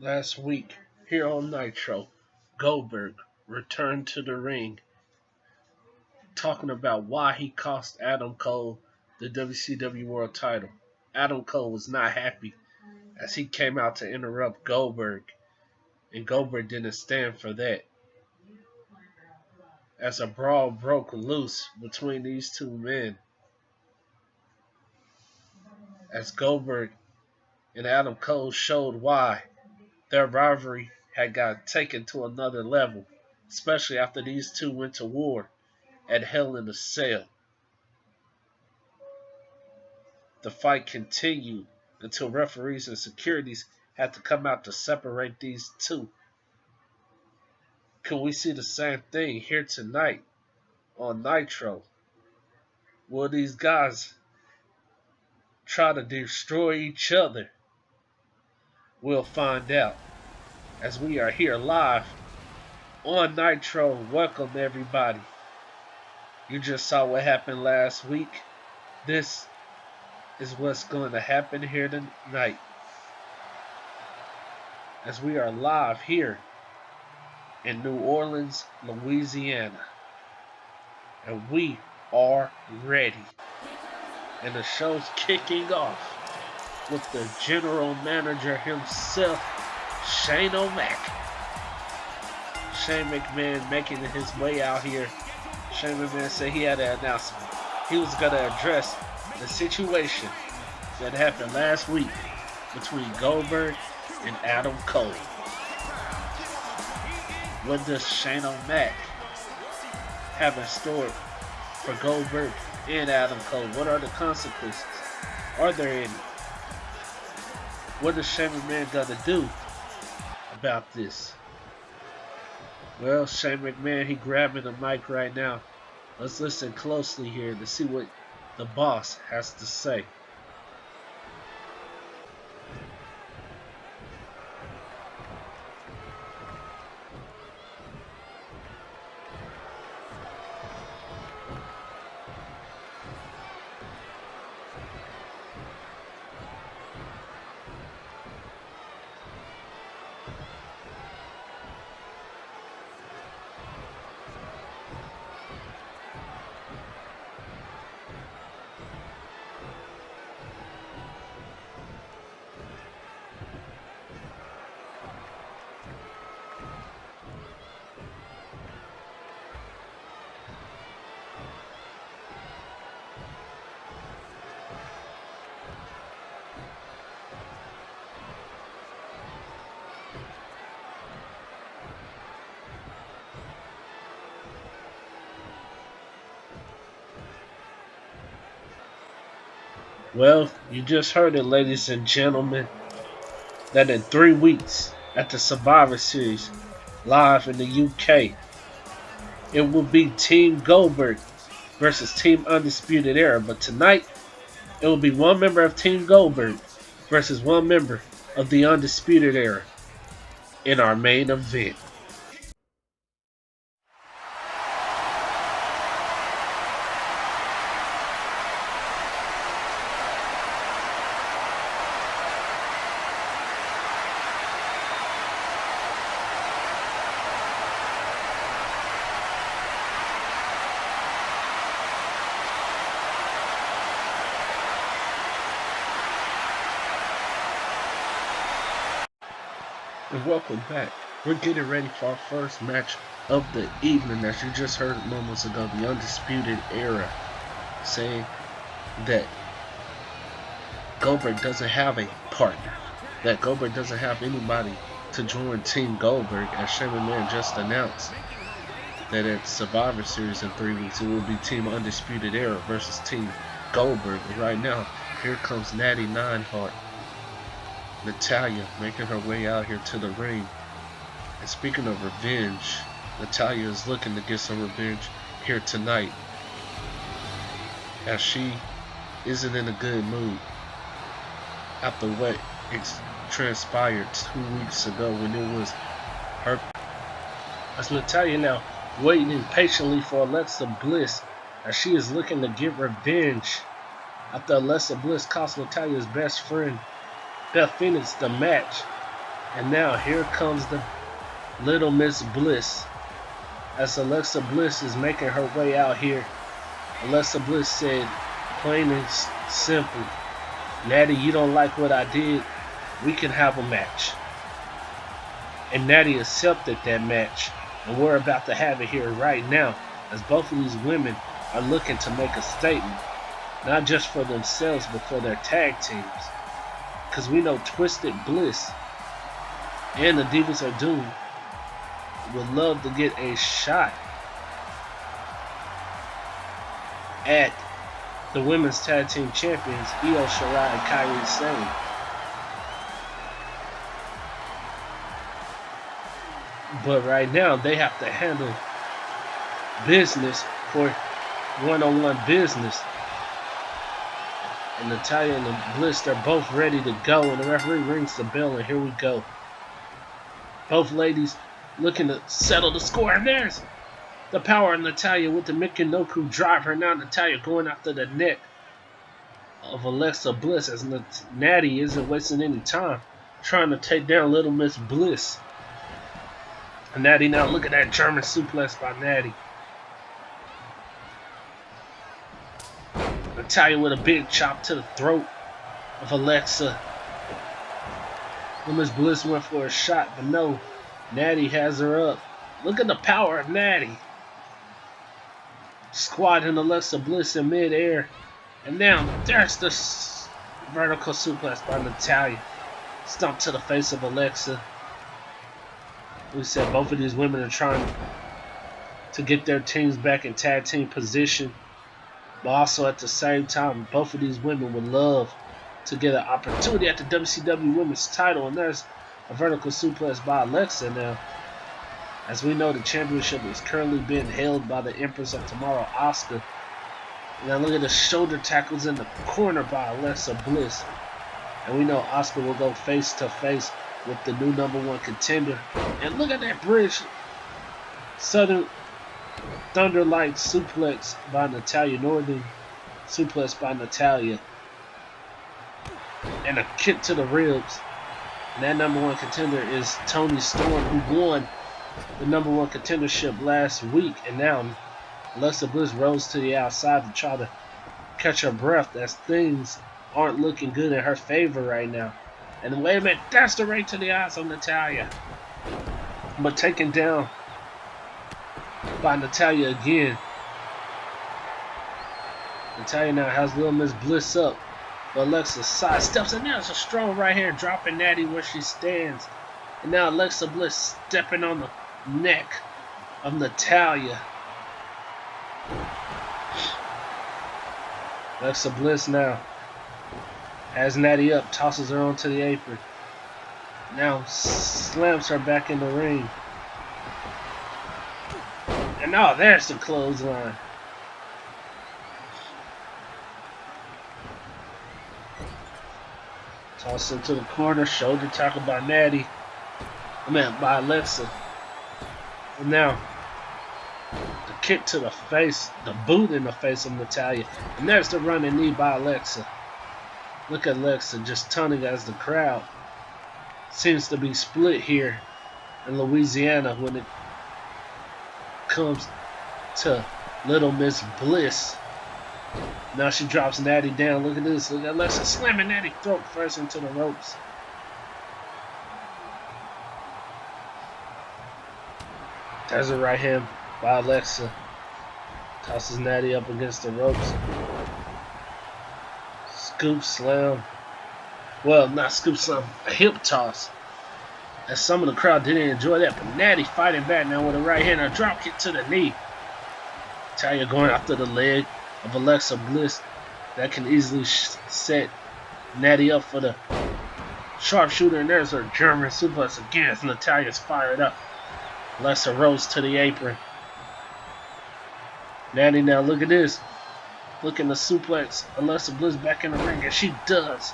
Last week, here on Nitro, Goldberg returned to the ring talking about why he cost Adam Cole the WCW World title. Adam Cole was not happy as he came out to interrupt Goldberg, and Goldberg didn't stand for that. As a brawl broke loose between these two men, as Goldberg and Adam Cole showed why their rivalry had got taken to another level, especially after these two went to war at Hell in a Cell. The fight continued until referees and securities had to come out to separate these two. Can we see the same thing here tonight on Nitro? Will these guys try to destroy each other? We'll find out as we are here live on Nitro. Welcome everybody. You just saw what happened last week. This is what's going to happen here tonight as we are live here in New Orleans, Louisiana. And we are ready. And the show's kicking off with the general manager himself, Shane O'Mac. Shane McMahon making his way out here. Shane McMahon said he had an announcement. He was going to address the situation that happened last week between Goldberg and Adam Cole. What does Shane O'Mac have in store for Goldberg and Adam Cole? What are the consequences? Are there any? What is Shane McMahon gonna do about this? Well, Shane McMahon, he grabbing the mic right now. Let's listen closely here to see what the boss has to say. Well, you just heard it, ladies and gentlemen, that in 3 weeks at the Survivor Series, live in the UK, it will be Team Goldberg versus Team Undisputed Era. But tonight, it will be one member of Team Goldberg versus one member of the Undisputed Era in our main event. And welcome back. We're getting ready for our first match of the evening. As you just heard moments ago, the Undisputed Era saying that Goldberg doesn't have a partner, that Goldberg doesn't have anybody to join Team Goldberg, as Shane McMahon just announced that at Survivor Series in 3 weeks it will be Team Undisputed Era versus Team Goldberg. And right now, here comes Natty Nineheart, Natalya making her way out here to the ring. And speaking of revenge, Natalya is looking to get some revenge here tonight, as she isn't in a good mood after what transpired 2 weeks ago when it was her. As Natalya now waiting impatiently for Alexa Bliss, as she is looking to get revenge after Alexa Bliss cost Natalya's best friend Beth Phoenix the match And now here comes the Little Miss Bliss. As Alexa Bliss is making her way out here, Alexa Bliss said, plain and simple, Natty, you don't like what I did? We can have a match. And Natty accepted that match. And we're about to have it here right now, as both of these women are looking to make a statement. Not just for themselves, but for their tag teams. Because we know Twisted Bliss and the Divas Are Doomed would love to get a shot at the women's tag team champions, Io Shirai and Kairi Sane. But right now, they have to handle business for one-on-one business. And Natalya and the Bliss, they're both ready to go. And the referee rings the bell, and here we go. Both ladies looking to settle the score. And there's the power of Natalya with the Michinoku driver. Now Natalya going after the neck of Alexa Bliss, as Natty isn't wasting any time trying to take down Little Miss Bliss. And Natty now, look at that German suplex by Natty. Natalya with a big chop to the throat of Alexa. Little Miss Bliss went for a shot, but no. Natty has her up. Look at the power of Natty. Squatting Alexa Bliss in midair. And now, there's the vertical suplex by Natalya. Stomp to the face of Alexa. We said both of these women are trying to get their teams back in tag team position. But also at the same time, both of these women would love to get an opportunity at the WCW Women's title. And there's a vertical suplex by Alexa now. As we know, the championship is currently being held by the Empress of Tomorrow, Asuka. Now look at the shoulder tackles in the corner by Alexa Bliss. And we know Asuka will go face to face with the new #1 contender. And look at that bridge. Southern Thunder-like suplex by Natalya. Northern suplex by Natalya. And a kick to the ribs. And that #1 contender is Toni Storm, who won the #1 contendership last week. And now Alexa Bliss rose to the outside to try to catch her breath, as things aren't looking good in her favor right now. And wait a minute, that's the right to the eyes of Natalya. But taken down by Natalya again. Natalya now has Little Miss Bliss up. But Alexa sidesteps, and now it's a strong right hand dropping Natty where she stands. And now Alexa Bliss stepping on the neck of Natalya. Alexa Bliss now has Natty up, tosses her onto the apron. Now slams her back in the ring. And now there's the clothesline. Toss into the corner, shoulder tackle by Natty. By Alexa. And now the kick to the face, the boot in the face of Natalya. And there's the running knee by Alexa. Look at Alexa just turning as the crowd seems to be split here in Louisiana when it comes to Little Miss Bliss. Now she drops Natty down. Look at this. Look at Alexa slamming Natty throat first into the ropes. There's a right hand by Alexa. Tosses Natty up against the ropes. Scoop slam. Well, not scoop slam, a hip toss. As some of the crowd didn't enjoy that, but Natty fighting back now with a right hand, a drop kick to the knee. Natalya going after the leg of Alexa Bliss. That can easily set Natty up for the sharpshooter, and there's her German suplex again as Natalya's fired up. Alexa rose to the apron. Natty now, look at this. Looking to suplex Alexa Bliss back in the ring, and she does.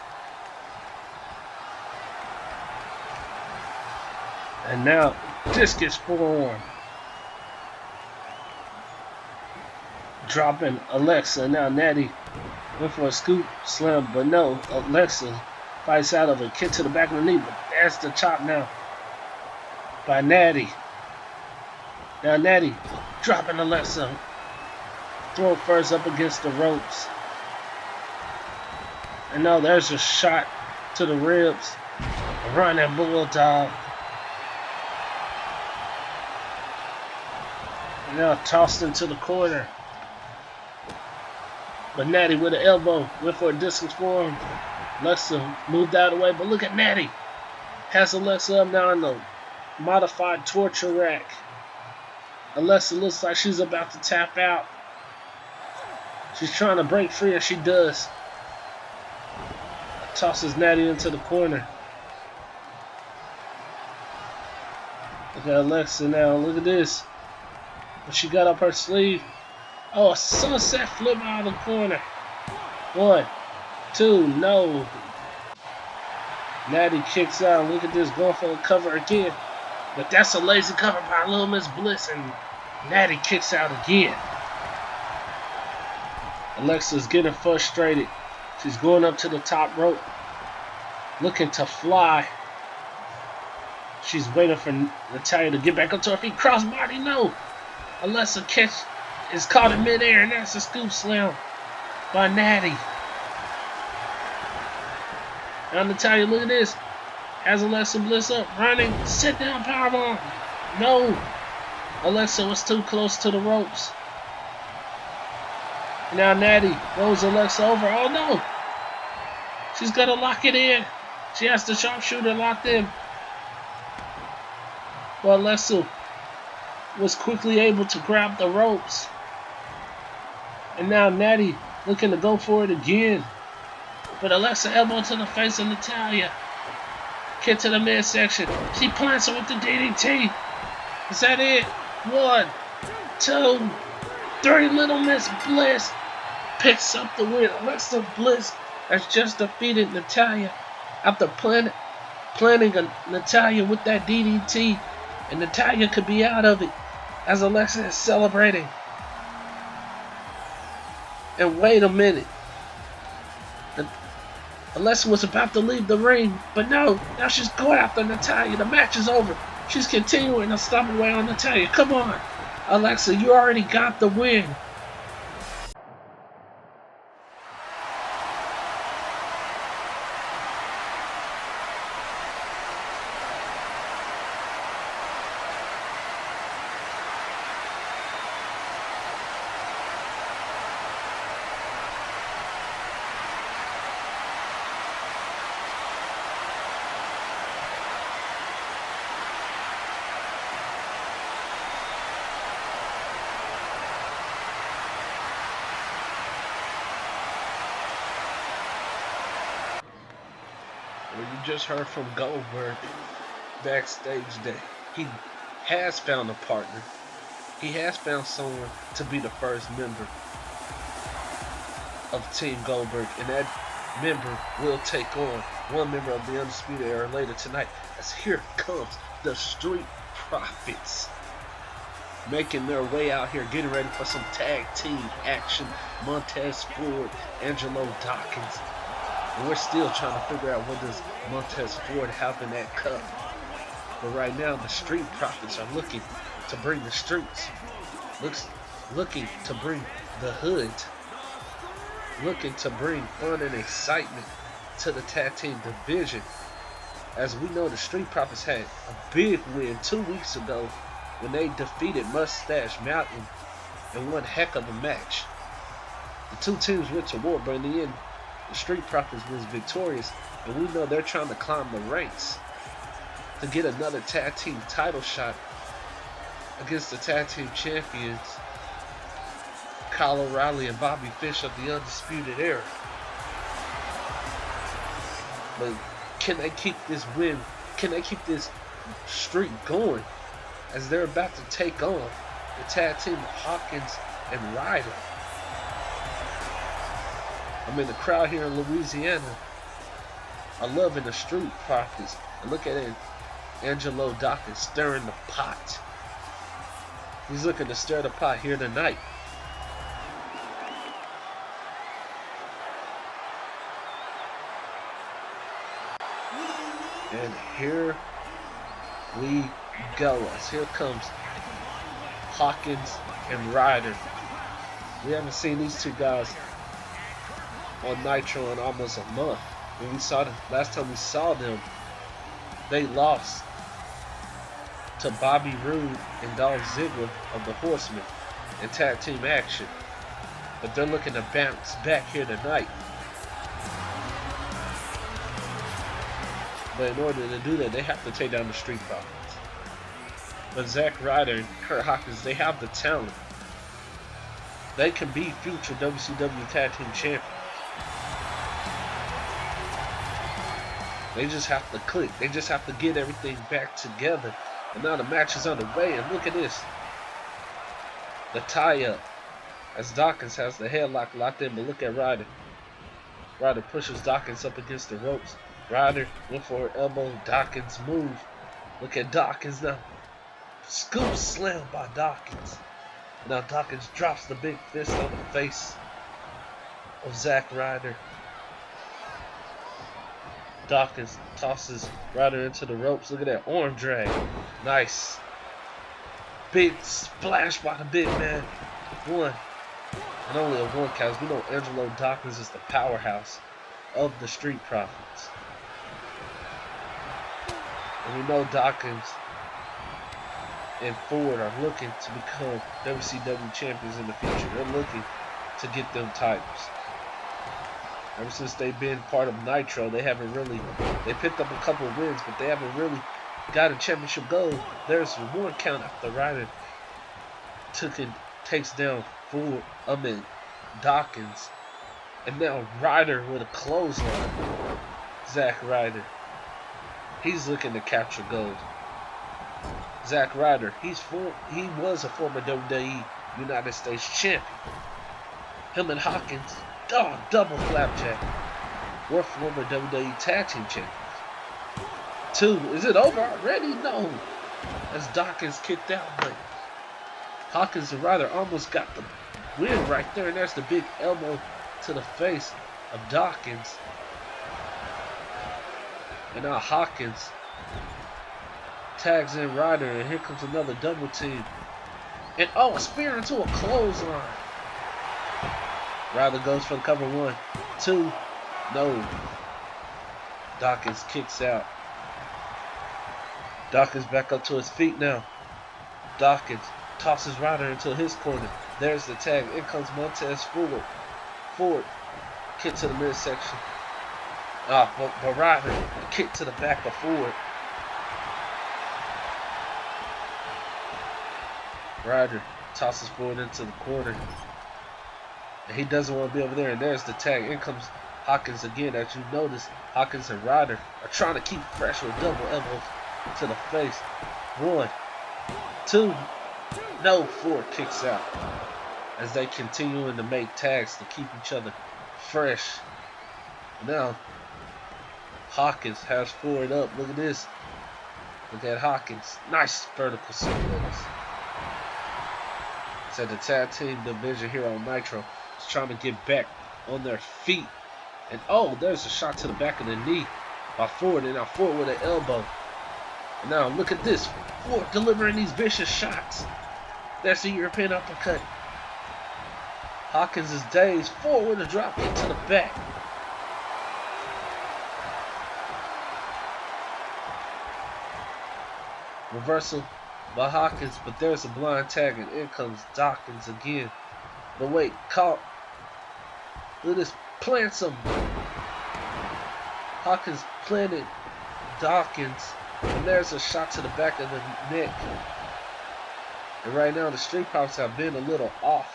And now, discus forearm. Dropping Alexa. Now Natty went for a scoop slam, but no. Alexa fights out of a kick to the back of the knee. But There's the chop now by Natty. Now Natty dropping Alexa. Throw first up against the ropes. And now there's a shot to the ribs. A running bulldog. And now tossed into the corner. But Natty with an elbow. Went for a distance for him. Alexa moved out of the way. But look at Natty. Has Alexa up now in the modified torture rack. Alexa looks like she's about to tap out. She's trying to break free, and she does. Tosses Natty into the corner. Look at Alexa now. Look at this. What she got up her sleeve. Oh, a sunset flip out of the corner. 1, 2, no. Natty kicks out. Look at this, going for a cover again. But that's a lazy cover by Little Miss Bliss, and Natty kicks out again. Alexa's getting frustrated. She's going up to the top rope, looking to fly. She's waiting for Natalya to get back up to her feet. Crossbody, no. Alexa is caught in midair, and that's a scoop slam by Natty. Now Natalya, look at this. Has Alexa Bliss up, running, sit down powerbomb. No. Alexa was too close to the ropes. Now Natty rolls Alexa over. Oh no! She's gonna lock it in. She has the sharpshooter locked in. Well, Alexa was quickly able to grab the ropes. And now Natty looking to go for it again. But Alexa elbow to the face of Natalya. Kick to the midsection. She plants her with the DDT. Is that it? 1, 2, 3. Little Miss Bliss picks up the win. Alexa Bliss has just defeated Natalya after planting Natalya with that DDT. And Natalya could be out of it as Alexa is celebrating. And wait a minute. Alexa was about to leave the ring, but no, now she's going after Natalya. The match is over. She's continuing to stomp away on Natalya. Come on, Alexa, you already got the win. Well, you just heard from Goldberg backstage that he has found a partner. He has found someone to be the first member of Team Goldberg, and that member will take on one member of the Undisputed Era later tonight. As here comes the Street Profits, making their way out here, getting ready for some tag team action. Montez Ford, Angelo Dawkins. And we're still trying to figure out what does Montez Ford have in that cup. But right now, the Street Profits are looking to bring the streets. Looking to bring the hood. Looking to bring fun and excitement to the tag team division. As we know, the Street Profits had a big win 2 weeks ago when they defeated Mustache Mountain in one heck of a match. The two teams went to war, but in the end, the Street Profits was victorious, and we know they're trying to climb the ranks to get another tag team title shot against the tag team champions, Kyle O'Reilly and Bobby Fish of the Undisputed Era. But can they keep this win? Can they keep this streak going as they're about to take on the tag team of Hawkins and Ryder? I mean, the crowd here in Louisiana are loving the Street Profits. And look at it, Angelo Dawkins stirring the pot. He's looking to stir the pot here tonight. And here we go. As here comes Hawkins and Ryder. We haven't seen these two guys on Nitro in almost a month. When we saw them, last time we saw them, they lost to Bobby Roode and Dolph Ziggler of the Horsemen in tag team action. But they're looking to bounce back here tonight. But in order to do that, they have to take down the Street Profits. But Zack Ryder and Kurt Hawkins, they have the talent. They can be future WCW Tag Team Champions. They just have to click. They just have to get everything back together. And now the match is underway. And look at this. The tie-up. As Dawkins has the headlock locked in. But look at Ryder. Ryder pushes Dawkins up against the ropes. Ryder went for her elbow. Dawkins move. Look at Dawkins now. Scoop slam by Dawkins. Now Dawkins drops the big fist on the face of Zack Ryder. Dawkins tosses Ryder into the ropes. Look at that arm drag. Nice. Big splash by the big man. One. And only a one count. We know Angelo Dawkins is the powerhouse of the Street Profits. And we know Dawkins and Ford are looking to become WCW champions in the future. They're looking to get them titles. Ever since they've been part of Nitro, they picked up a couple of wins, but they haven't really got a championship gold. There's one count after Ryder takes down Dawkins. And now Ryder with a clothesline. Zack Ryder. He's looking to capture gold. Zack Ryder, he was a former WWE United States champion. Him and Hawkins, double flapjack. We're former WWE Tag Team champions. 2, is it over already? No. As Dawkins kicked out, but Hawkins and Ryder almost got the win right there. And there's the big elbow to the face of Dawkins. And now Hawkins tags in Ryder, and here comes another double team. And a spear into a clothesline. Ryder goes for the cover. 1, 2, no. Dawkins kicks out. Dawkins back up to his feet now. Dawkins tosses Ryder into his corner. There's the tag. In comes Montez Ford. Ford kick to the midsection. But Ryder kick to the back of Ford. Ryder tosses Ford into the corner. And he doesn't want to be over there. And there's the tag. In comes Hawkins again. As you notice, Hawkins and Ryder are trying to keep fresh with double elbows to the face. 1, 2, no. Ford kicks out. As they continuing to make tags to keep each other fresh. Now, Hawkins has Ford up. Look at this. Look at Hawkins. Nice vertical suplex. So the tag team division here on Nitro is trying to get back on their feet. And there's a shot to the back of the knee by Ford. And now Ford with an elbow. And now look at this. Ford delivering these vicious shots. That's the European uppercut. Hawkins is dazed. Ford with a drop kick to the back. Reversal by Hawkins, but there's a blind tag, and in comes Dawkins again. But wait, caught. Look at this. Plants him. Hawkins planted Dawkins, and there's a shot to the back of the neck. And right now the Street Profits have been a little off,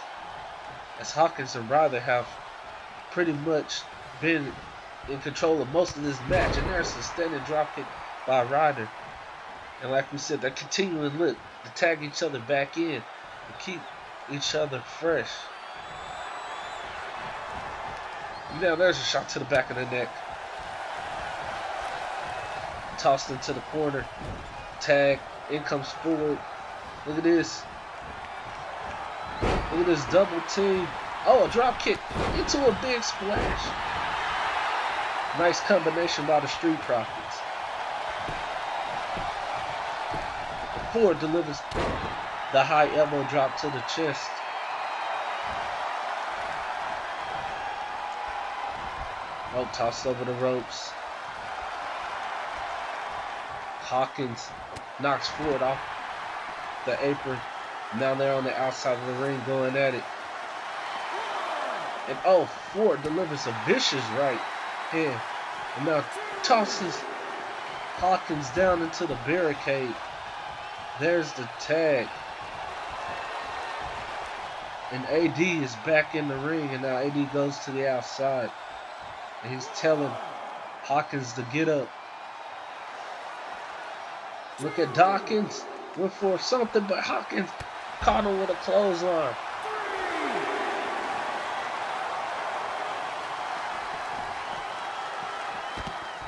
as Hawkins and Ryder have pretty much been in control of most of this match. And there's a standing dropkick by Ryder. And like we said, they're continuing to tag each other back in and keep each other fresh. Now there's a shot to the back of the neck. Tossed into the corner. Tag. In comes Ford. Look at this. Look at this double team. A drop kick into a big splash. Nice combination by the Street Profits. Ford delivers the high elbow drop to the chest. Oh, tossed over the ropes. Hawkins knocks Ford off the apron. Now they're on the outside of the ring going at it. And oh, Ford delivers a vicious right hand. And now tosses Hawkins down into the barricade. There's the tag. And AD is back in the ring, and now AD goes to the outside. And he's telling Hawkins to get up. Look at Dawkins. Went for something, but Hawkins caught him with a clothesline.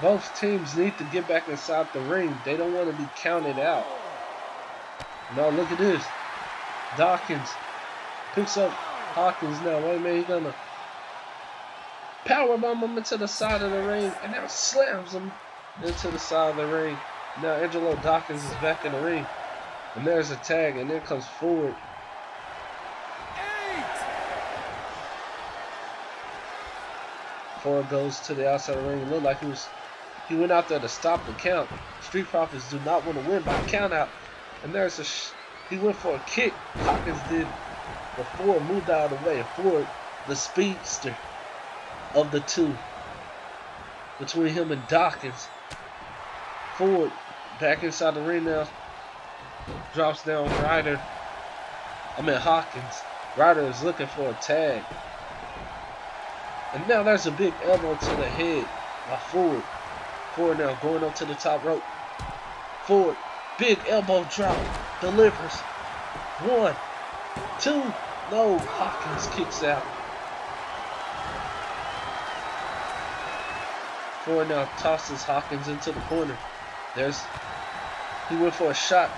Both teams need to get back inside the ring. They don't want to be counted out. No, look at this. Dawkins picks up Hawkins now. Wait a minute, he's gonna powerbomb him into the side of the ring and now slams him into the side of the ring. Now Angelo Dawkins is back in the ring. And there's a tag, and then comes Ford. Ford goes to the outside of the ring. It looked like he went out there to stop the count. Street Profits do not want to win by count out. And there's he went for a kick. Hawkins did. But Ford moved out of the way. Ford, the speedster of the two. Between him and Dawkins. Ford back inside the ring now. Drops down Hawkins. Ryder is looking for a tag. And now there's a big elbow to the head by Ford. Ford now going up to the top rope. Ford, big elbow drop, delivers. 1, 2, no, Hawkins kicks out. Ford now tosses Hawkins into the corner. He went for a shot,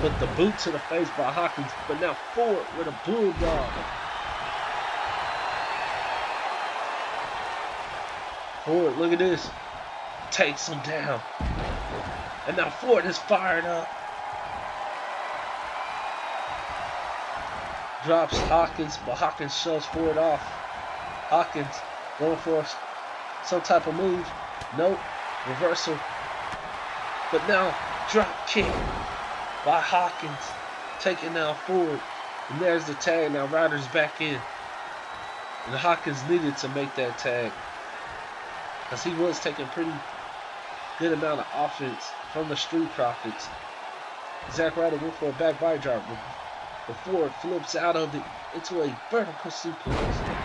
but the boot to the face by Hawkins. But now Ford with a bulldog. Ford, look at this. Takes him down. And now Ford is fired up. Drops Hawkins, but Hawkins shoves Ford off. Hawkins going for some type of move. Nope. Reversal. But now drop kick by Hawkins. Taking now Ford. And there's the tag. Now Ryder's back in. And Hawkins needed to make that tag. Because he was taking pretty good amount of offense from the Street Profits. Zack Ryder went for a back body drop. But Ford flips out of it into a vertical suplex.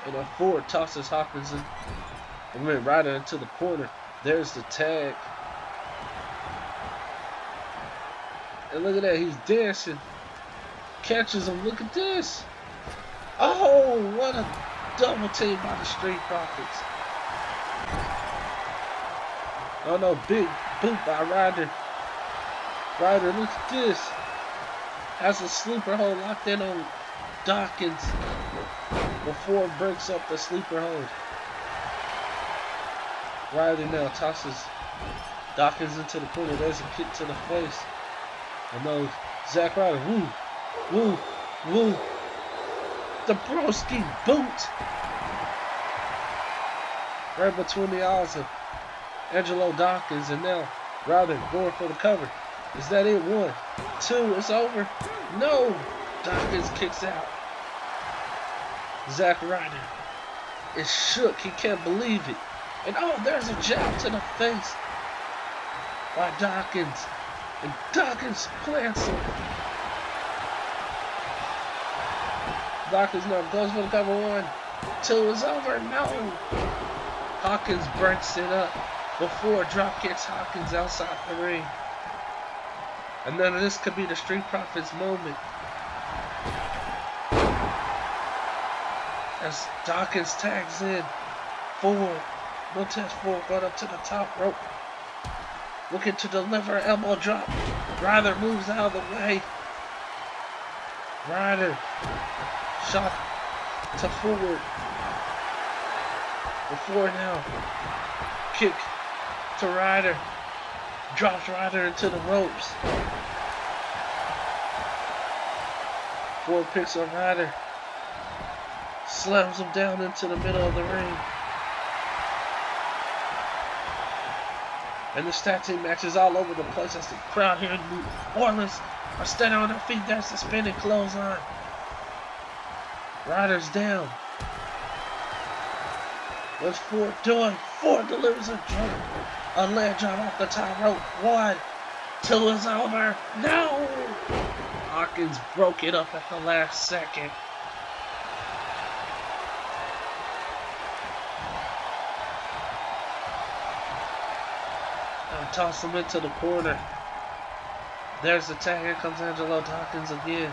And then Ford tosses Hawkins and Ryder into the corner. There's the tag. And look at that, he's dancing. Catches him, look at this. Oh, what a double team by the Street Profits. Oh no, big boot by Ryder. Ryder, look at this. Has a sleeper hold locked in on Dawkins before it breaks up the sleeper hold. Ryder now tosses Dawkins into the corner. There's a kick to the face. And no, Zack Ryder, woo. The broski boot. Right between the eyes of Angelo Dawkins, and now Ryder going for the cover. Is that it? 1, 2, it's over. No, Dawkins kicks out. Zack Ryder is shook. He can't believe it. And oh, there's a jab to the face by Dawkins. And Dawkins plants him. Dawkins now goes for the cover. 1, 2, it's over. No. Hawkins breaks it up before drop kicks Hawkins outside the ring. And none of this could be the Street Profits moment. As Dawkins tags in. Ford. Montez Ford going up to the top rope. Looking to deliver an elbow drop. Ryder moves out of the way. Ryder shot to Ford. Before now. Kick to Ryder. Drops Ryder into the ropes. Ford picks up Ryder. Slams him down into the middle of the ring. And the tag team match is all over the place as the crowd here in New Orleans are standing on their feet. There's the spinning clothesline. Ryder's down. What's Ford doing? Ford delivers a leg drop off the top rope. 1, 2 is over. No! Hawkins broke it up at the last second. Now toss him into the corner. There's the tag. Here comes Angelo Dawkins again.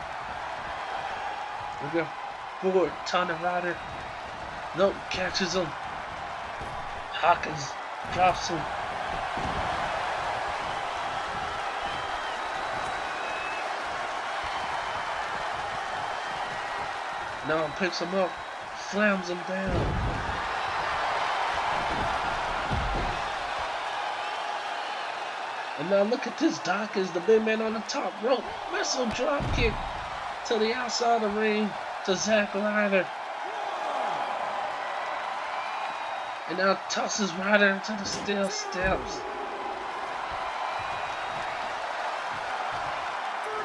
We got Ford, taunting Ryder. Nope, catches him. Hawkins drops him. Now picks him up, slams him down. And now look at this. Dawkins, the big man on the top rope. Missile drop kick to the outside of the ring to Zack Ryder. And now tosses Ryder into the steel steps.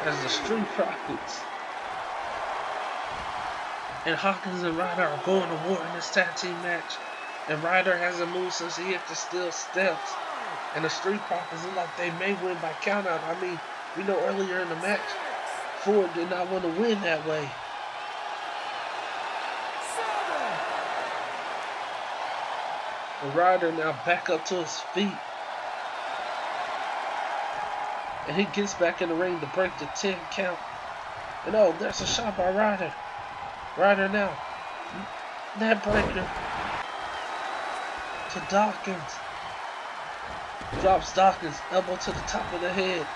As the Street Profits and Hawkins and Ryder are going to war in this tag team match. And Ryder hasn't moved since he hit the steel steps. And the Street Profits look like they may win by countout. I mean, we know earlier in the match, Ford did not want to win that way. And Ryder now back up to his feet. And he gets back in the ring to break the 10 count. And oh, there's a shot by Ryder. Ryder now. Net breaker to Dawkins. Drops Dawkins, elbow to the top of the head.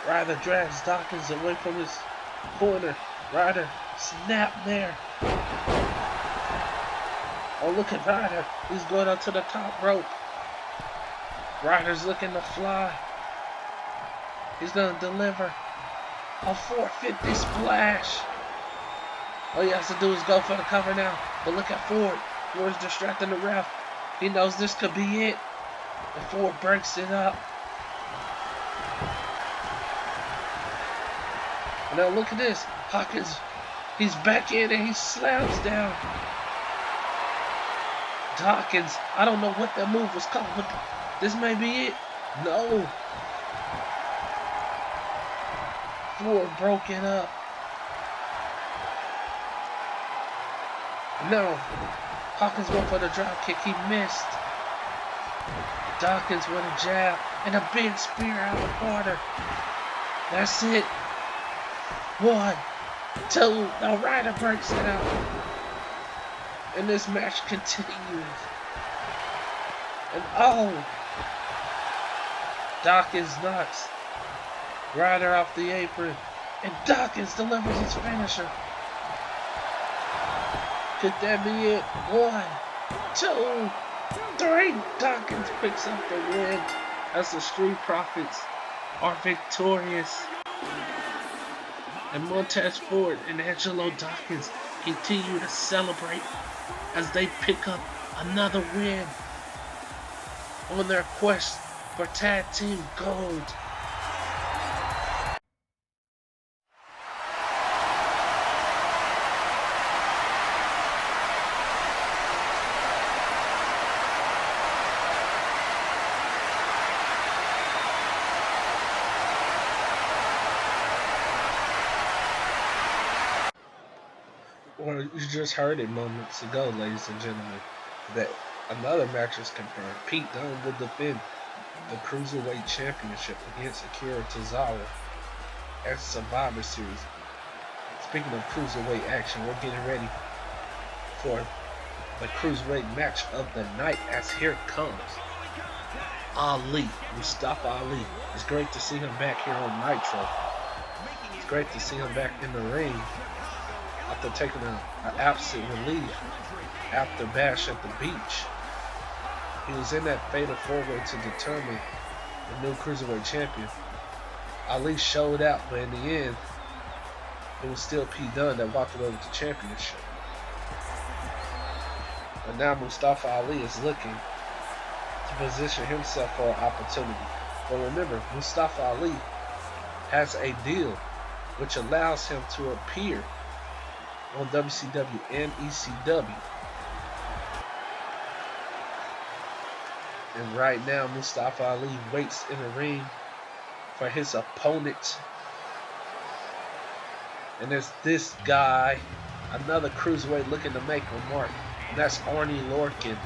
Ryder drags Dawkins away from his corner. Ryder snap there. Oh, look at Ryder. He's going up to the top rope. Ryder's looking to fly. He's going to deliver a 450 splash. All he has to do is go for the cover now. But look at Ford. Ford's distracting the ref. He knows this could be it. And Ford breaks it up. And now look at this. Hawkins, he's back in and he slams down Dawkins. I don't know what that move was called, but this may be it. No. Ford broke it up. No. Hawkins went for the drop kick. He missed. Dawkins with a jab and a big spear out of the corner. That's it. 1, 2. Now Ryder breaks it out. And this match continues. And oh, Dawkins knocks Ryder off the apron. And Dawkins delivers his finisher. Could that be it? 1, 2, 3. Dawkins picks up the win as the Street Profits are victorious. And Montez Ford and Angelo Dawkins continue to celebrate as they pick up another win on their quest for Tag Team Gold. Well, you just heard it moments ago, ladies and gentlemen, that another match is confirmed. Pete Dunne will defend the Cruiserweight Championship against Akira Tozawa at Survivor Series. Speaking of Cruiserweight action, we're getting ready for the Cruiserweight match of the night as here comes Ali, Mustafa Ali. It's great to see him back here on Nitro. It's great to see him back in the ring after taking an absent relief after Bash at the Beach. He was in that fatal four-way to determine the new Cruiserweight champion. Ali showed out, but in the end, it was still Pete Dunne that walked away with the championship. But now Mustafa Ali is looking to position himself for an opportunity. But remember, Mustafa Ali has a deal which allows him to appear on WCW and ECW. And right now, Mustafa Ali waits in the ring for his opponent. And there's this guy, another cruiserweight looking to make a mark. And that's Oney Lorcan.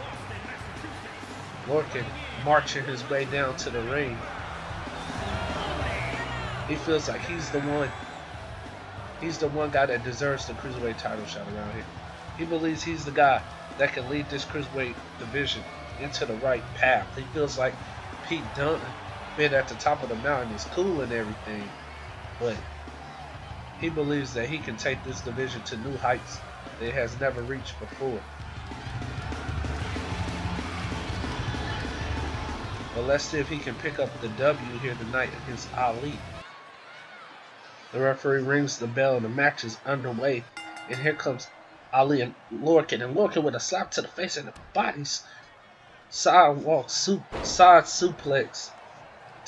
Lorcan marching his way down to the ring. He feels like he's the one. He's the one guy that deserves the cruiserweight title shot around here. He believes he's the guy that can lead this cruiserweight division into the right path. He feels like Pete Dunne, being at the top of the mountain, is cool and everything, but he believes that he can take this division to new heights that it has never reached before. But let's see if he can pick up the W here tonight against Ali. The referee rings the bell and the match is underway. And here comes Ali and Lorcan. And Lorcan with a slap to the face and the body's sidewalk side suplex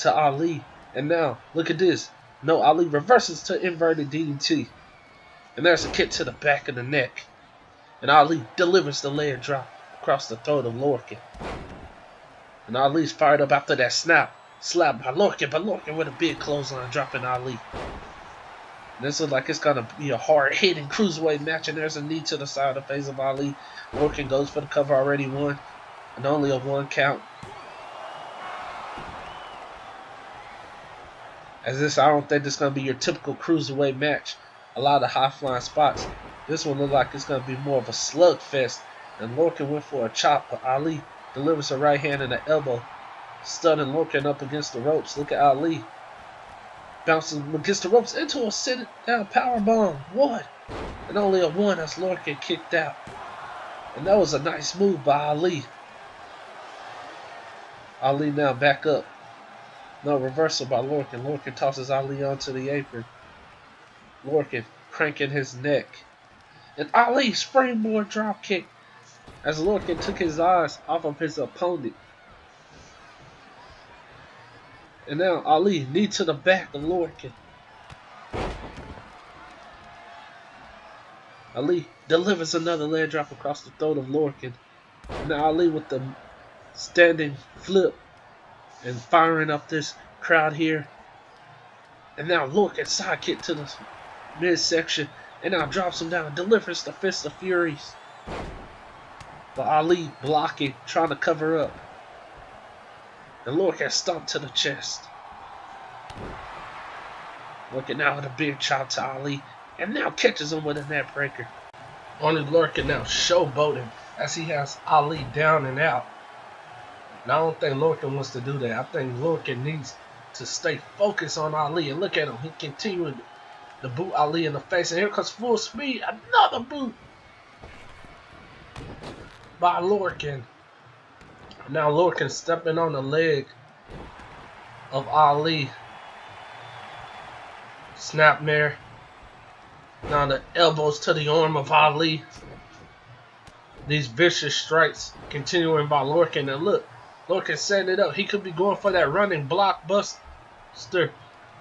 to Ali. And now, look at this. No, Ali reverses to inverted DDT. And there's a kick to the back of the neck. And Ali delivers the leg drop across the throat of Lorcan. And Ali's fired up after that slap by Lorcan. But Lorcan with a big clothesline dropping Ali. This looks like it's going to be a hard-hitting cruiserweight match, and there's a knee to the side of the face of Ali. Lorcan goes for the cover, already won, and only a 1 count. As this, I don't think this is going to be your typical cruiserweight match. A lot of high-flying spots. This one looks like it's going to be more of a slugfest, and Lorcan went for a chop, but Ali delivers a right hand and an elbow, stunning Lorcan up against the ropes. Look at Ali. Bouncing against the ropes into a sit-down powerbomb. 1. And only a 1 as Lorcan kicked out. And that was a nice move by Ali. Ali now back up. No, reversal by Lorcan. Lorcan tosses Ali onto the apron. Lorcan cranking his neck. And Ali springboard drop kick as Lorcan took his eyes off of his opponent. And now Ali, knee to the back of Lorcan. Ali delivers another leg drop across the throat of Lorcan. And now Ali with the standing flip and firing up this crowd here. And now Lorcan sidekick to the midsection. And now drops him down and delivers the Fist of Furies. But Ali blocking, trying to cover up. And Lorcan stomped to the chest. Lorcan now with a big chop to Ali. And now catches him with a net breaker. Oney Lorcan now showboating as he has Ali down and out. And I don't think Lorcan wants to do that. I think Lorcan needs to stay focused on Ali. And look at him. He continued to boot Ali in the face. And here comes full speed. Another boot by Lorcan. Now Lorcan stepping on the leg of Ali. Snapmare. Now the elbows to the arm of Ali. These vicious strikes continuing by Lorcan. And look, Lorcan setting it up. He could be going for that running blockbuster.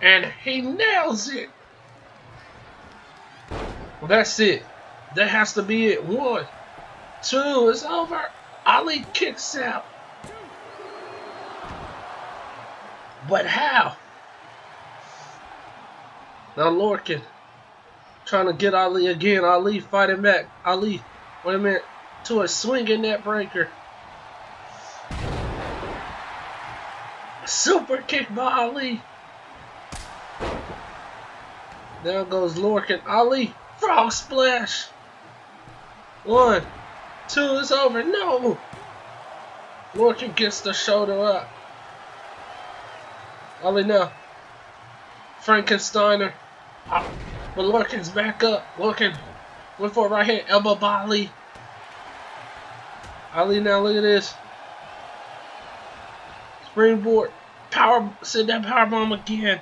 And he nails it. Well, that's it. That has to be it. 1, 2, it's over. Ali kicks out. But how? Now Lorcan trying to get Ali again. Ali fighting back. Ali, wait a minute, to a swinging net breaker. Super kick by Ali. There goes Lorcan. Ali, frog splash. 1, 2, it's over. No. Lorcan gets the shoulder up. Ali now. Frankensteiner. But Lorcan's back up. Lorcan went for a right hand elbow by Ali. Ali now, look at this. Springboard. Power, send that power bomb again.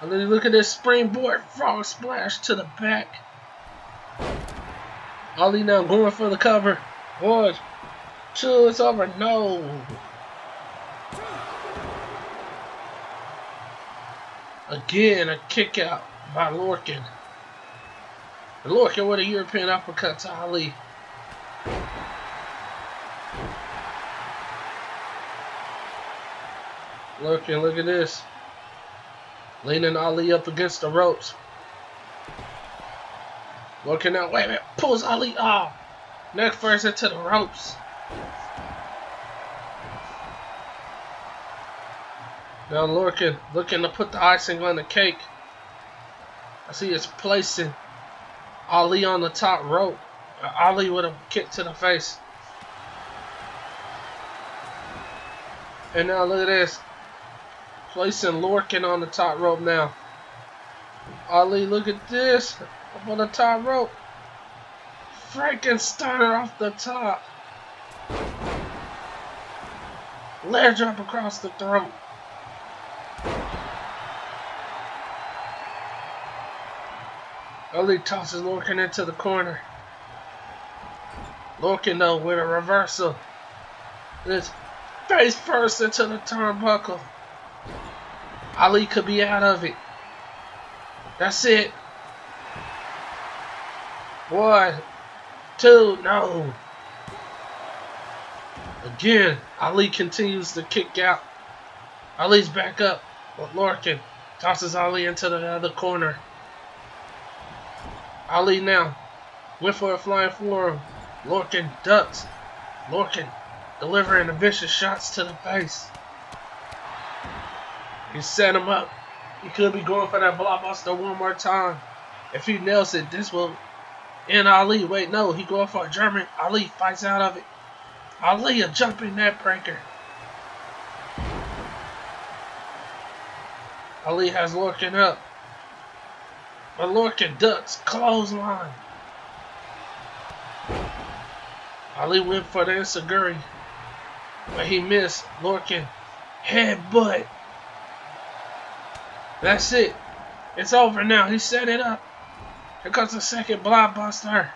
Ali, look at this springboard. Frog splash to the back. Ali now going for the cover. 1, 2, it's over. No. Again, a kick out by Lorcan. Lorcan with a European uppercut to Ali. Lorcan, look at this. Leaning Ali up against the ropes. Lorcan now, wait a minute, pulls Ali off. Neck first into the ropes. Now Lorcan looking to put the icing on the cake. I see it's placing Ali on the top rope. Ali with a kick to the face. And now look at this. Placing Lorcan on the top rope now. Ali, look at this. Up on the top rope. Frankensteiner off the top. Leg drop across the throat. Ali tosses Lorcan into the corner. Lorcan though with a reversal. This face first into the turnbuckle. Ali could be out of it. That's it. 1, 2, no. Again, Ali continues to kick out. Ali's back up, but Lorcan tosses Ali into the other corner. Ali now went for a flying forearm. Lorcan ducks. Lorcan delivering the vicious shots to the face. He set him up. He could be going for that blockbuster one more time. If he nails it, this will end Ali. Wait, no, he going for a German. Ali fights out of it. Ali a jumping net breaker. Ali has Lorcan up. But Lorcan ducks. Clothesline. Ali went for the enziguri. But he missed. Lorcan headbutt. That's it. It's over now. He set it up. Here comes the second blockbuster.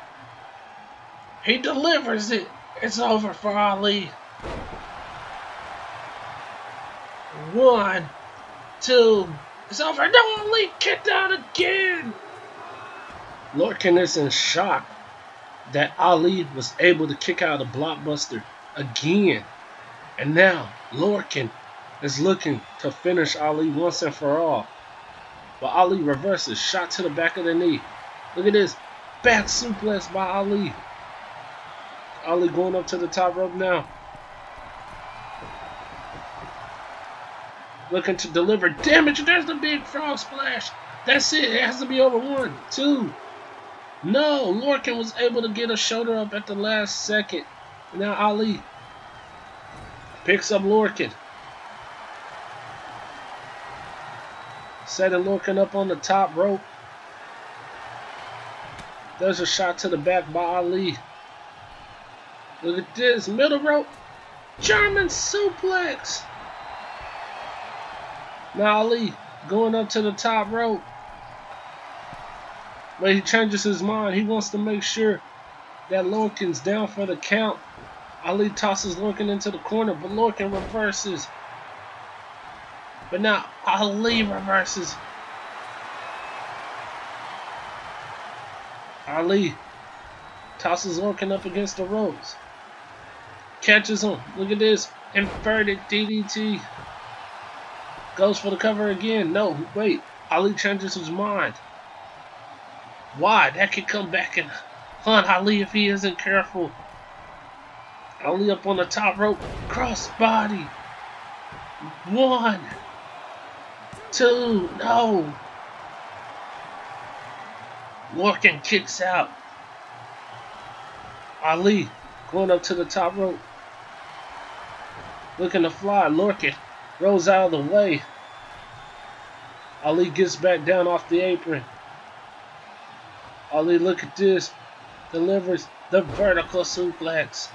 He delivers it. It's over for Ali. 1, 2. It's over. No, Ali kicked out again. Lorcan is in shock that Ali was able to kick out a blockbuster again. And now Lorcan is looking to finish Ali once and for all. But Ali reverses, shot to the back of the knee. Look at this, back suplex by Ali. Ali going up to the top rope now. Looking to deliver damage. There's the big frog splash. That's it. It has to be over. 1, 2. No, Lorcan was able to get a shoulder up at the last second. Now Ali picks up Lorcan. Setting Lorcan up on the top rope. There's a shot to the back by Ali. Look at this. Middle rope. German suplex. Now Ali going up to the top rope. But he changes his mind. He wants to make sure that Lorcan's down for the count. Ali tosses Lorcan into the corner, but Lorcan reverses. But now Ali reverses. Ali tosses Lorcan up against the ropes. Catches him. Look at this. Inverted DDT. Goes for the cover again. No, wait. Ali changes his mind. Why? That could come back and hunt Ali if he isn't careful. Ali up on the top rope. Cross body. 1, 2. No. Lorcan kicks out. Ali going up to the top rope. Looking to fly. Lorcan rolls out of the way. Ali gets back down off the apron. Ali, look at this. delivers the vertical suplex.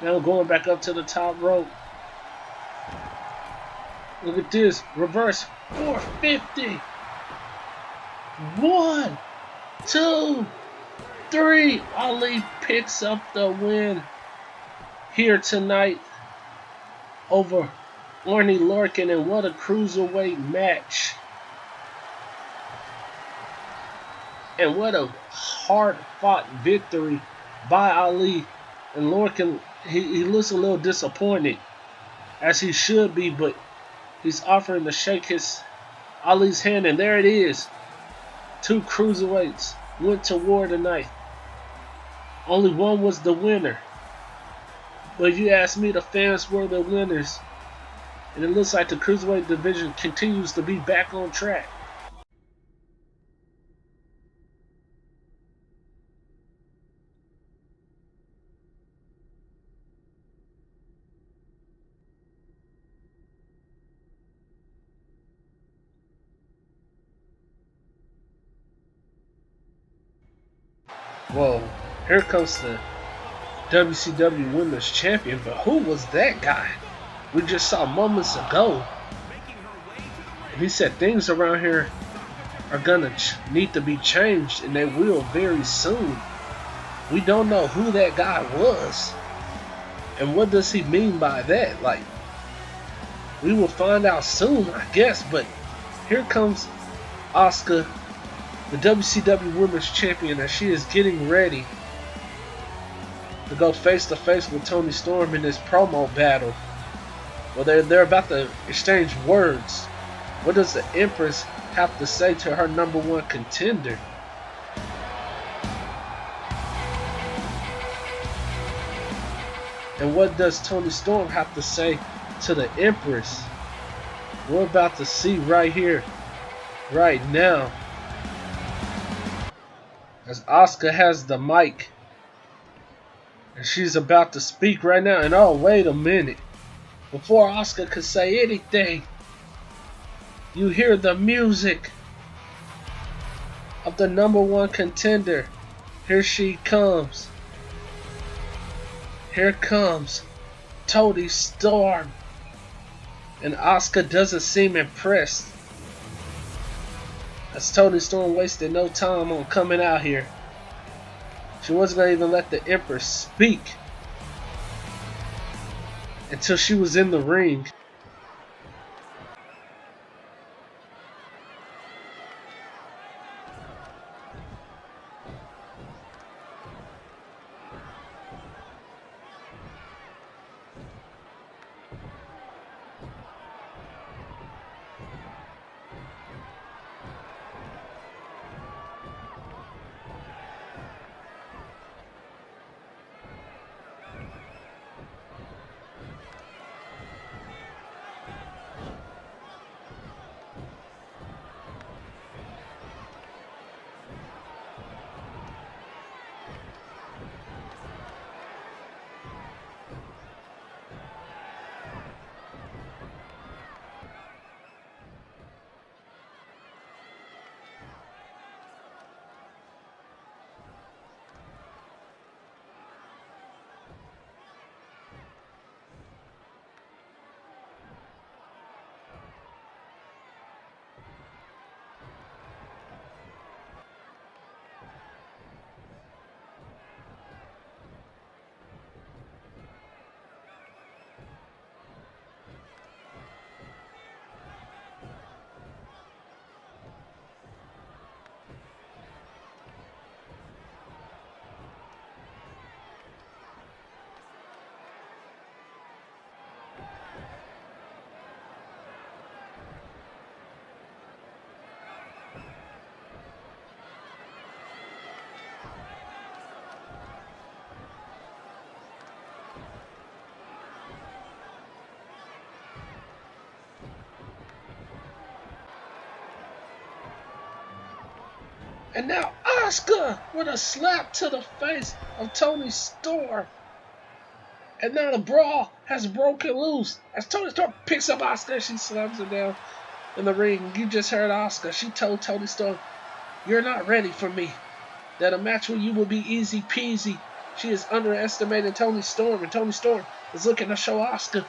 Now going back up to the top rope. Look at this. Reverse 450. 1, 2, 3. Ali picks up the win here tonight over Oney Lorcan, and what a cruiserweight match. And what a hard-fought victory by Ali. And Lorcan, he looks a little disappointed, as he should be, but he's offering to shake Ali's hand, and there it is. 2 cruiserweights went to war tonight. Only one was the winner. But you ask me, the fans were the winners. And it looks like the cruiserweight division continues to be back on track. Whoa, here comes the WCW Women's Champion, but who was that guy we just saw moments ago? And he said things around here are gonna need to be changed, and they will very soon. We don't know who that guy was, and what does he mean by that? Like, we will find out soon, I guess. But here comes Asuka, the WCW Women's Champion, as she is getting ready to go face to face with Toni Storm in this promo battle. Well, they're about to exchange words. What does the Empress have to say to her #1 contender? And what does Toni Storm have to say to the Empress? We're about to see right here, right now, as Asuka has the mic. And she's about to speak right now. And oh, wait a minute. Before Asuka could say anything, you hear the music of the #1 contender. Here she comes. Here comes Toni Storm. And Asuka doesn't seem impressed, as Toni Storm wasted no time on coming out here. She wasn't going to even let the Empress speak until she was in the ring. And now Asuka with a slap to the face of Toni Storm. And now the brawl has broken loose as Toni Storm picks up Asuka. She slams her down in the ring. You just heard Asuka. She told Toni Storm, You're not ready for me. That a match with you will be easy peasy. She is underestimating Toni Storm, and Toni Storm is looking to show Asuka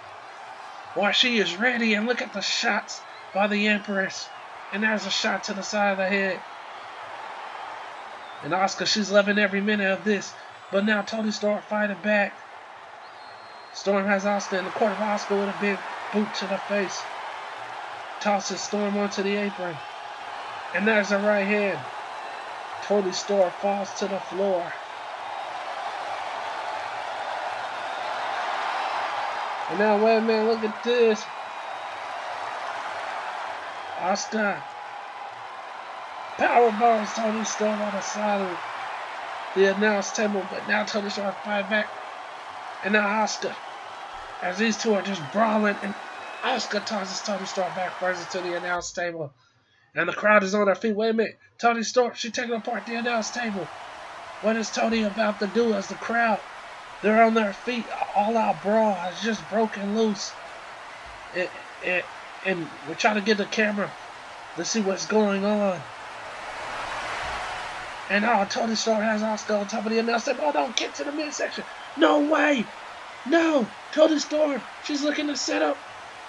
why she is ready. And look at the shots by the Empress. And there's a shot to the side of the head. And Asuka, she's loving every minute of this. But now Toni Storm fighting back. Storm has Asuka in the corner of Asuka with a big boot to the face. Tosses Storm onto the apron. And there's a right hand. Toni Storm falls to the floor. And now, wait a minute, look at this. Asuka powerbombs Toni Storm on the side of the announce table, but now Toni Storm fighting back. And now Asuka, as these two are just brawling, and Asuka tosses Toni Storm back first into the announce table. And the crowd is on their feet. Wait a minute. Toni Storm, she's taking apart the announce table. What is Toni about to do as the crowd, they're on their feet. All out brawl has just broken loose. And we're trying to get the camera to see what's going on. And now Toni Storm has Asuka on top of the announce table. Oh, don't get to the midsection. No way. No. Toni Storm, she's looking to set up.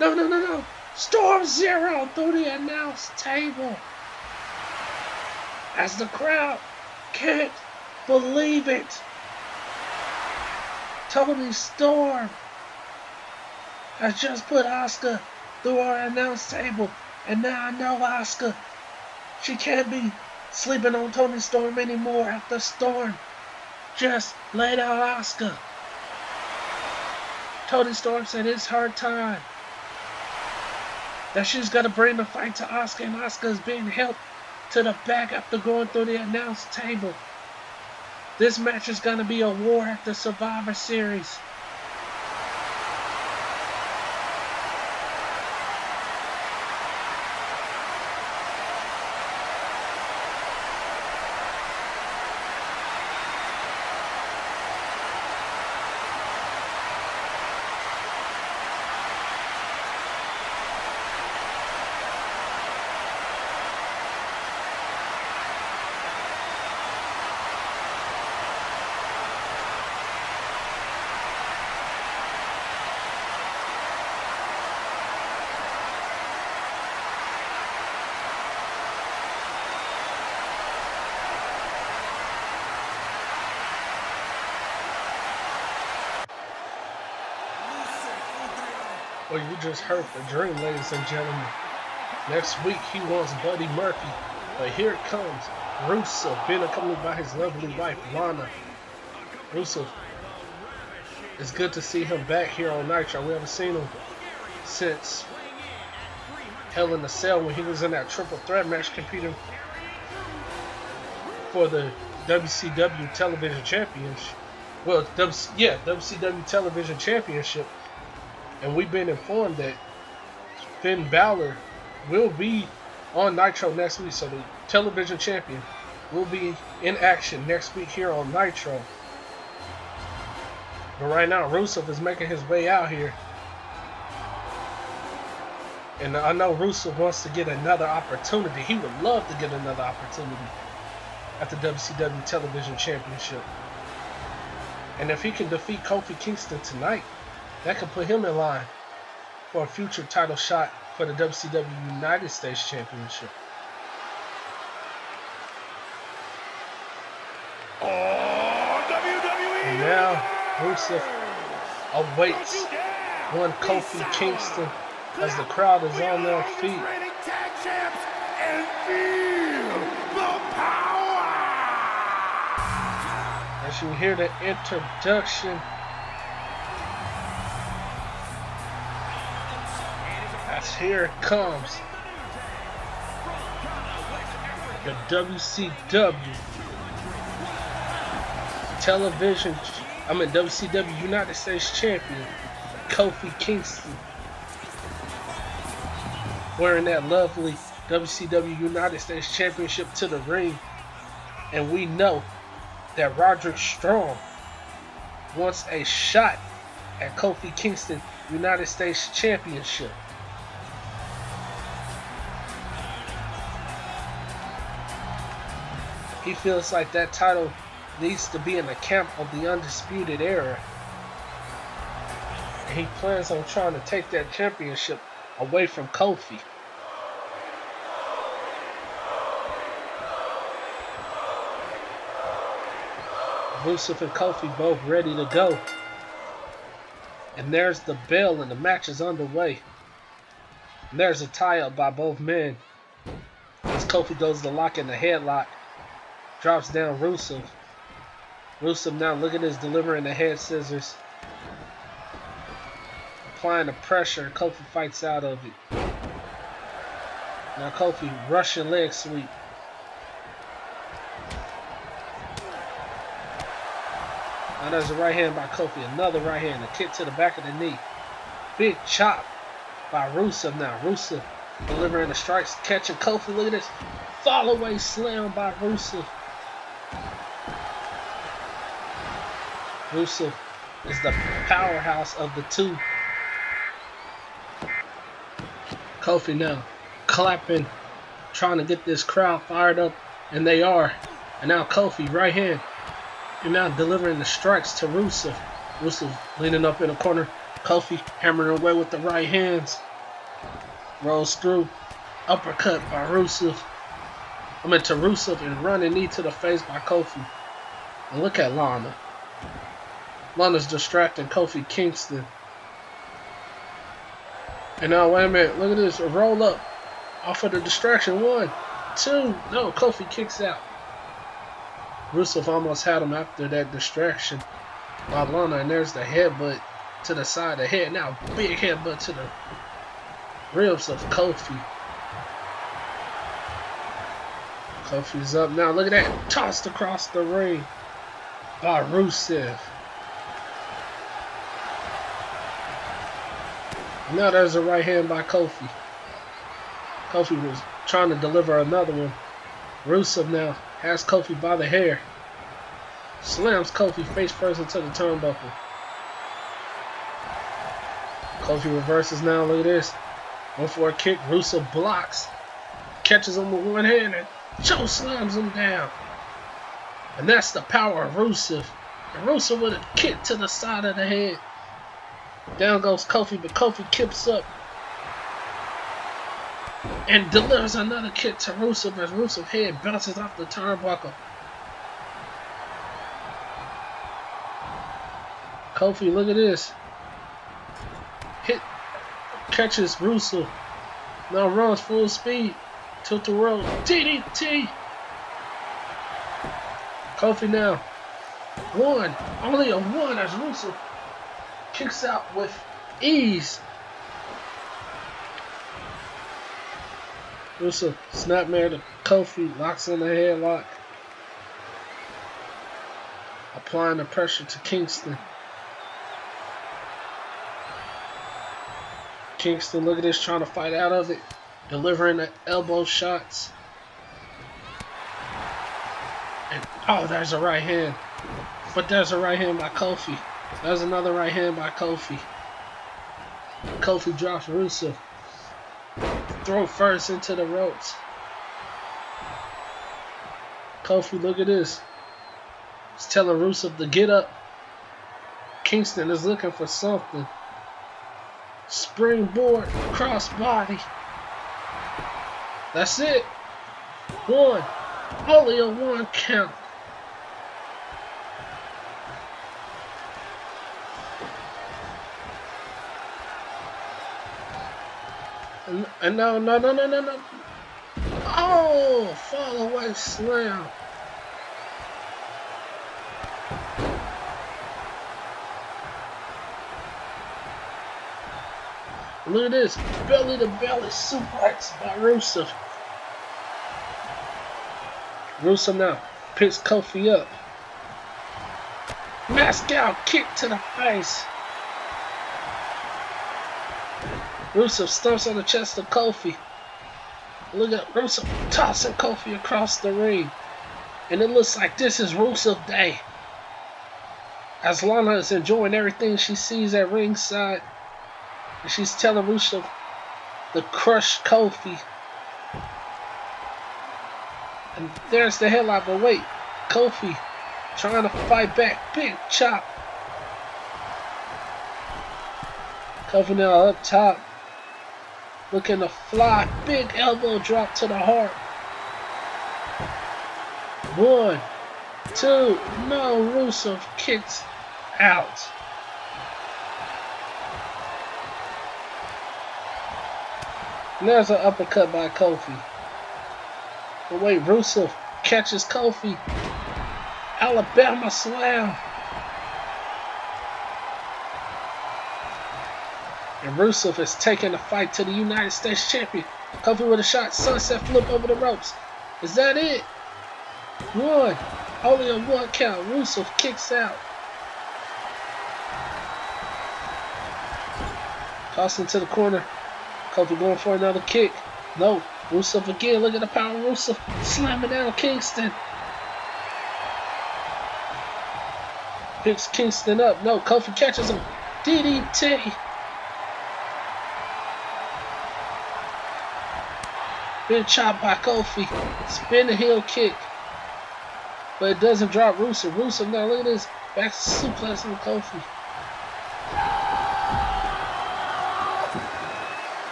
No. Storm Zero through the announce table. As the crowd can't believe it. Toni Storm has just put Asuka through our announce table. And now I know Asuka, she can't be sleeping on Toni Storm anymore after Storm just laid out Asuka. Toni Storm said it's her time. That she's got to bring the fight to Asuka, and Asuka is being helped to the back after going through the announce table. This match is going to be a war at the Survivor Series. Well, you just heard the dream, ladies and gentlemen. Next week, he wants Buddy Murphy. But here it comes. Rusev, being accompanied by his lovely wife, Lana. Rusev, it's good to see him back here on Nitro. We haven't seen him since Hell in a Cell when he was in that triple threat match competing for the WCW Television Championship. Well, WCW Television Championship. And we've been informed that Finn Balor will be on Nitro next week. So the television champion will be in action next week here on Nitro. But right now, Rusev is making his way out here. And I know Rusev wants to get another opportunity. He would love to get another opportunity at the WCW Television Championship. And if he can defeat Kofi Kingston tonight, that could put him in line for a future title shot for the WCW United States Championship. And now Rusev awaits one Kofi Kingston as the crowd is on their feet. As you hear the introduction, as here it comes, the WCW WCW United States Champion, Kofi Kingston, wearing that lovely WCW United States Championship to the ring. And we know that Roderick Strong wants a shot at Kofi Kingston United States Championship. He feels like that title needs to be in the camp of the Undisputed Era. And he plans on trying to take that championship away from Kofi. Rusev and Kofi both ready to go. And there's the bell and the match is underway. And there's a tie-up by both men. As Kofi goes to lock in the headlock. Drops down Rusev. Rusev now, look at this, delivering the head scissors. Applying the pressure. Kofi fights out of it. Now Kofi, Russian leg sweep. Now there's a right hand by Kofi. Another right hand. A kick to the back of the knee. Big chop by Rusev now. Rusev delivering the strikes. Catching Kofi. Look at this. Fall away slam by Rusev. Rusev is the powerhouse of the two. Kofi now clapping. Trying to get this crowd fired up. And they are. And now Kofi, right hand. And now delivering the strikes to Rusev. Rusev leaning up in the corner. Kofi hammering away with the right hands. Rolls through. Uppercut by Rusev. To Rusev and running knee to the face by Kofi. And look at Lana. Lana's distracting Kofi Kingston. And now, wait a minute. Look at this. A roll up. Off of the distraction. 1, 2. No, Kofi kicks out. Rusev almost had him after that distraction by Lana, and there's the headbutt to the side of the head. Now, big headbutt to the ribs of Kofi. Kofi's up now. Look at that. Tossed across the ring by Rusev. Now there's a right hand by Kofi. Kofi was trying to deliver another one. Rusev now has Kofi by the hair. Slams Kofi face first into the turnbuckle. Kofi reverses now. Look at this. One for a kick. Rusev blocks. Catches him with one hand and choke slams him down. And that's the power of Rusev. And Rusev with a kick to the side of the head. Down goes Kofi, but Kofi kips up. And delivers another kick to Rusev as Rusev's head bounces off the turnbuckle. Kofi, look at this. Hit, catches Rusev. Now runs full speed. Tilt the world. DDT. Kofi now. One. Only a one as Rusev kicks out with ease. Rusev snapmare to Kofi. Locks in the headlock. Applying the pressure to Kingston. Kingston, look at this, trying to fight out of it. Delivering the elbow shots. And, oh, there's a right hand. But there's a right hand by Kofi. There's another right hand by Kofi. Kofi drops Rusev. Throw first into the ropes. Kofi, look at this. He's telling Rusev to get up. Kingston is looking for something. Springboard, crossbody. That's it. One. Only a one count. And no. Oh, fall away slam. Look at this, belly to belly suplex by Rusev. Rusev now picks Kofi up. Mask out, kick to the face. Rusev stomps on the chest of Kofi. Look at Rusev tossing Kofi across the ring. And it looks like this is Rusev Day. As Lana is enjoying everything she sees at ringside. And she's telling Rusev to crush Kofi. And there's the headlock, but wait. Kofi trying to fight back. Big chop. Kofi now up top. Looking to fly. Big elbow drop to the heart. 1, 2. No, Rusev kicks out. And there's an uppercut by Kofi. But wait, Rusev catches Kofi. Alabama slam. And Rusev is taking the fight to the United States champion. Kofi with a shot. Sunset flip over the ropes. Is that it? 1. Only a 1 count. Rusev kicks out. Toss into the corner. Kofi going for another kick. No. Rusev again. Look at the power of Rusev. Slamming down Kingston. Picks Kingston up. No. Kofi catches him. DDT. Big chop by Kofi. Spin the heel kick. But it doesn't drop Rusev. Rusev now, look at this. Back suplex on Kofi.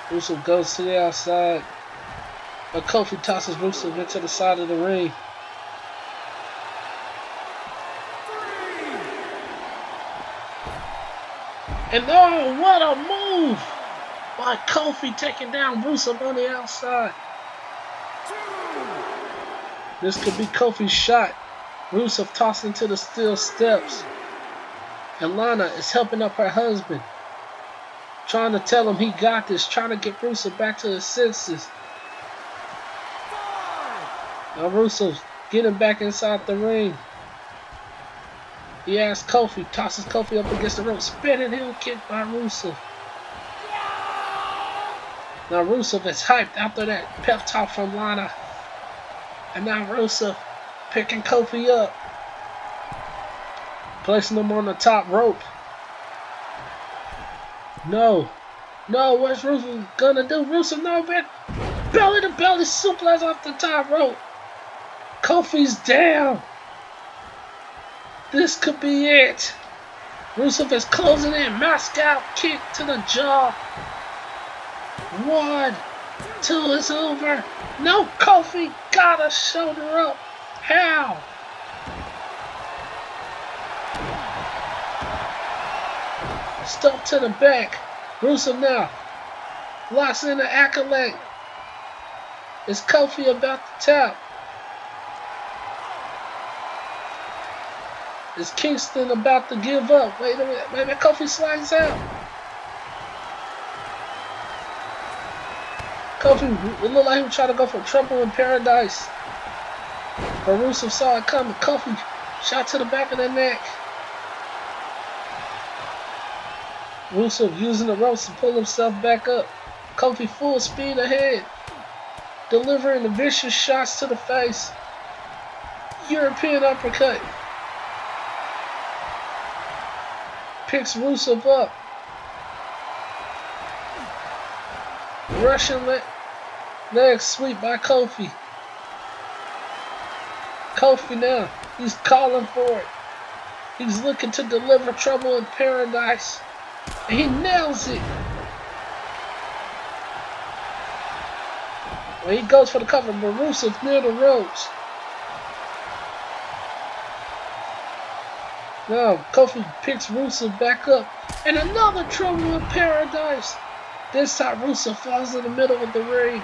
Rusev goes to the outside. But Kofi tosses Rusev into the side of the ring. And oh, what a move by Kofi taking down Rusev on the outside. This could be Kofi's shot. Rusev tossing to the steel steps. And Lana is helping up her husband. Trying to tell him he got this. Trying to get Rusev back to his senses. Now Rusev's getting back inside the ring. He asks Kofi, tosses Kofi up against the rope, spinning heel kick by Rusev. Now Rusev is hyped after that pep talk from Lana. And now Rusev picking Kofi up. Placing him on the top rope. No. No, what's Rusev gonna do? Rusev, no, man. Belly to belly suplex off the top rope. Kofi's down. This could be it. Rusev is closing in. Moscow kick to the jaw. 1, 2, it's over. No, Kofi got a shoulder up. How? Stomp to the back. Rusev now locks in the accolade. Is Kofi about to tap? Is Kingston about to give up? Wait a minute. Maybe Kofi slides out. Kofi, it looked like he was trying to go for trouble in paradise. But Rusev saw it coming. Kofi shot to the back of the neck. Rusev using the ropes to pull himself back up. Kofi full speed ahead. Delivering the vicious shots to the face. European uppercut. Picks Rusev up. Russian leg sweep by Kofi. Kofi now, he's calling for it. He's looking to deliver trouble in paradise. And he nails it. Well, he goes for the cover, but Rusev near the ropes. Now, Kofi picks Rusev back up. And another trouble in paradise. This time, Rusev falls in the middle of the ring.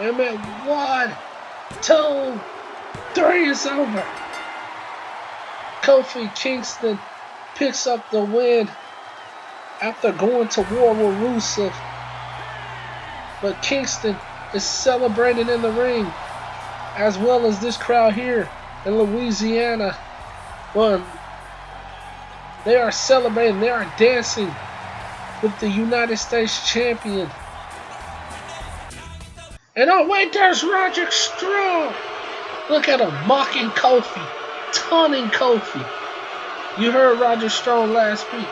Wait a minute. 1, 2, 3, it's over. Kofi Kingston picks up the win after going to war with Rusev. But Kingston is celebrating in the ring, as well as this crowd here in Louisiana. Well, they are celebrating, they are dancing with the United States champion. And oh wait, there's Roderick Strong. Look at him mocking Kofi, taunting Kofi. You heard Roderick Strong last week.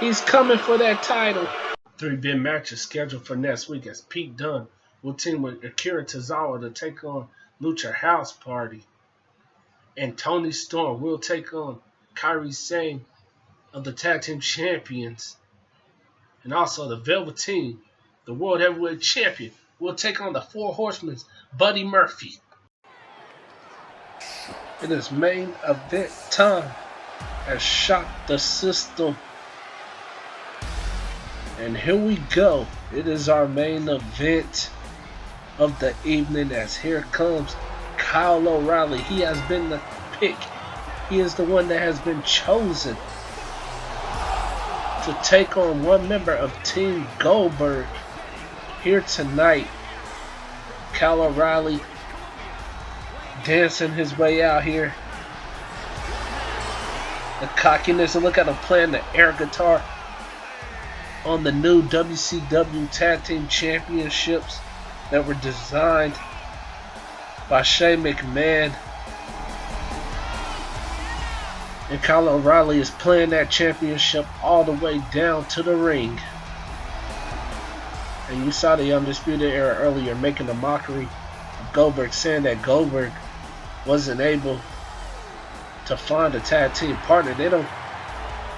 He's coming for that title. Three big matches scheduled for next week as Pete Dunne will team with Akira Tozawa to take on Lucha House Party. And Tony Storm will take on Kairi Sane of the Tag Team Champions. And also the Velveteen, the World Heavyweight Champion, will take on the Four Horsemen's Buddy Murphy. It is main event time as Shock the System. And here we go. It is our main event of the evening as here comes Kyle O'Reilly. He has been the pick. He is the one that has been chosen to take on one member of Team Goldberg here tonight. Kyle O'Reilly dancing his way out here. The cockiness, and look at him playing the air guitar on the new WCW Tag Team Championships that were designed by Shane McMahon. And Kyle O'Reilly is playing that championship all the way down to the ring. And you saw the Undisputed Era earlier making a mockery of Goldberg, saying that Goldberg wasn't able to find a tag team partner.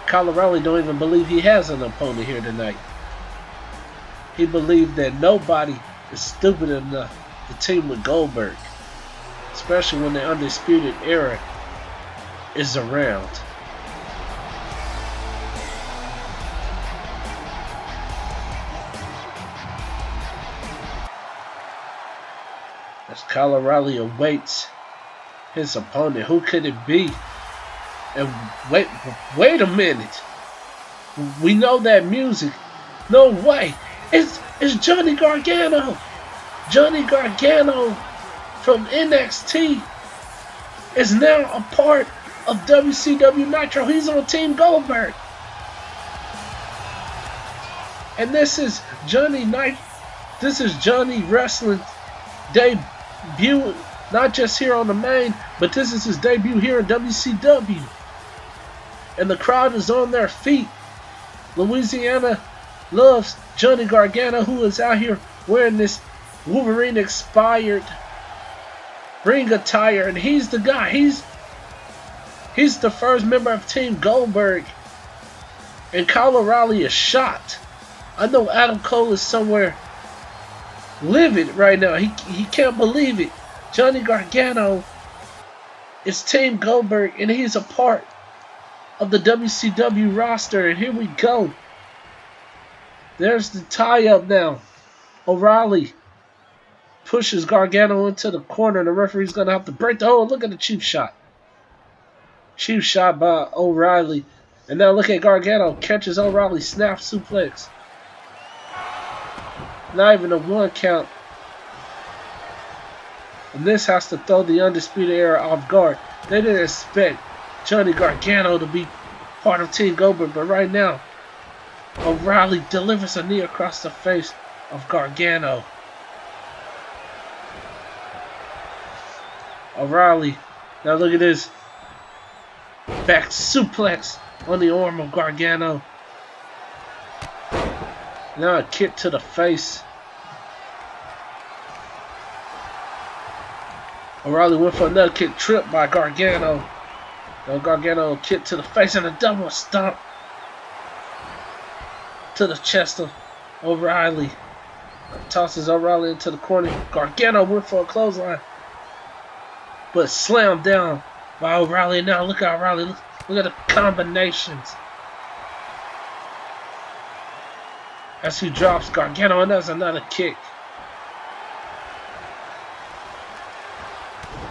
Kyle O'Reilly don't even believe he has an opponent here tonight. He believed that nobody is stupid enough to team with Goldberg, especially when the Undisputed Era is around. As Kyle O'Reilly awaits his opponent, who could it be? And wait a minute. We know that music. No way. It's Johnny Gargano. Johnny Gargano from NXT is now a part of WCW Nitro. He's on Team Goldberg. And this is Johnny Wrestling debut, not just here on the main, but this is his debut here in WCW. And the crowd is on their feet. Louisiana loves Johnny Gargano, who is out here wearing this Wolverine expired ring attire, and he's the guy. He's the first member of Team Goldberg. And Kyle O'Reilly is shocked. I know Adam Cole is somewhere livid right now. He can't believe it. Johnny Gargano is Team Goldberg, and he's a part of the WCW roster. And here we go. There's the tie-up now. O'Reilly pushes Gargano into the corner. The referee's going to have to break the hold. Look at the cheap shot. Cheap shot by O'Reilly. And now look at Gargano. Catches O'Reilly. Snap suplex. Not even a 1 count. And this has to throw the Undisputed Era off guard. They didn't expect Johnny Gargano to be part of Team Goldberg. But right now, O'Reilly delivers a knee across the face of Gargano. O'Reilly. Now look at this. Back suplex on the arm of Gargano. Now a kick to the face. O'Reilly went for another kick, tripped by Gargano. Now Gargano kick to the face and a double stomp to the chest of O'Reilly. Tosses O'Reilly into the corner. Gargano went for a clothesline, but slammed down by O'Reilly. And now look at O'Reilly. Look at the combinations. As he drops Gargano, and there's another kick.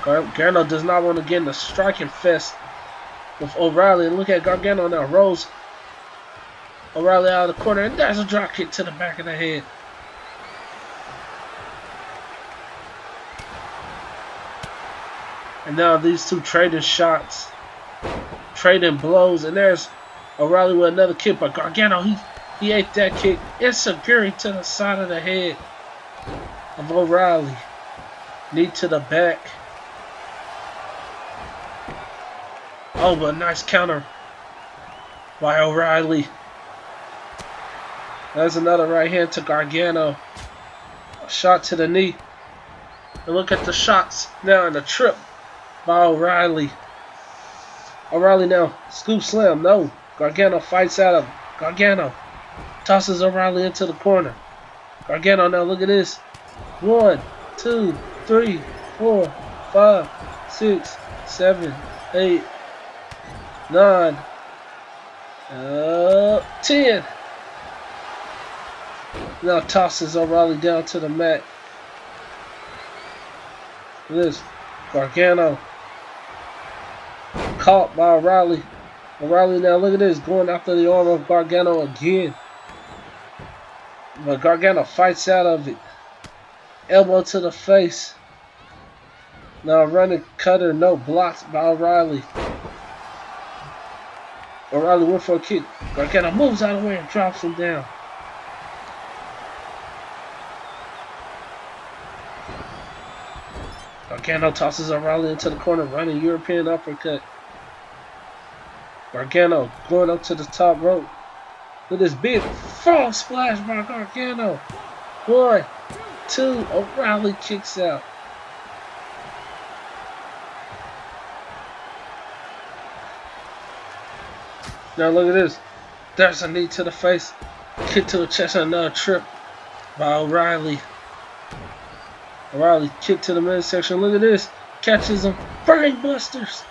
Gargano does not want to get in the striking fest with O'Reilly. And look at Gargano now. Rolls O'Reilly out of the corner. And there's a drop kick to the back of the head. And now these two trading shots. Trading blows. And there's O'Reilly with another kick. But Gargano, he ate that kick. Insecurity to the side of the head of O'Reilly. Knee to the back. Oh, but nice counter by O'Reilly. There's another right hand to Gargano. A shot to the knee. And look at the shots now in the trip by O'Reilly. O'Reilly now. Scoop slam. No. Gargano fights out of Gargano. Tosses O'Reilly into the corner. Gargano now. Look at this. 1, 2, 3, 4, 5, 6, 7, 8, 9, 10. Now tosses O'Reilly down to the mat. This Gargano caught by O'Reilly. O'Reilly now, look at this, going after the arm of Gargano again. But Gargano fights out of it. Elbow to the face. Now running cutter, no, blocked by O'Reilly. O'Reilly went for a kick. Gargano moves out of the way and drops him down. Gargano tosses O'Reilly into the corner, running European uppercut. Gargano going up to the top rope with this big frog splash by Gargano. 1, 2, O'Reilly kicks out. Now look at this. There's a knee to the face. Kick to the chest and another trip by O'Reilly. O'Reilly kick to the midsection. Look at this. Catches him. Brain busters.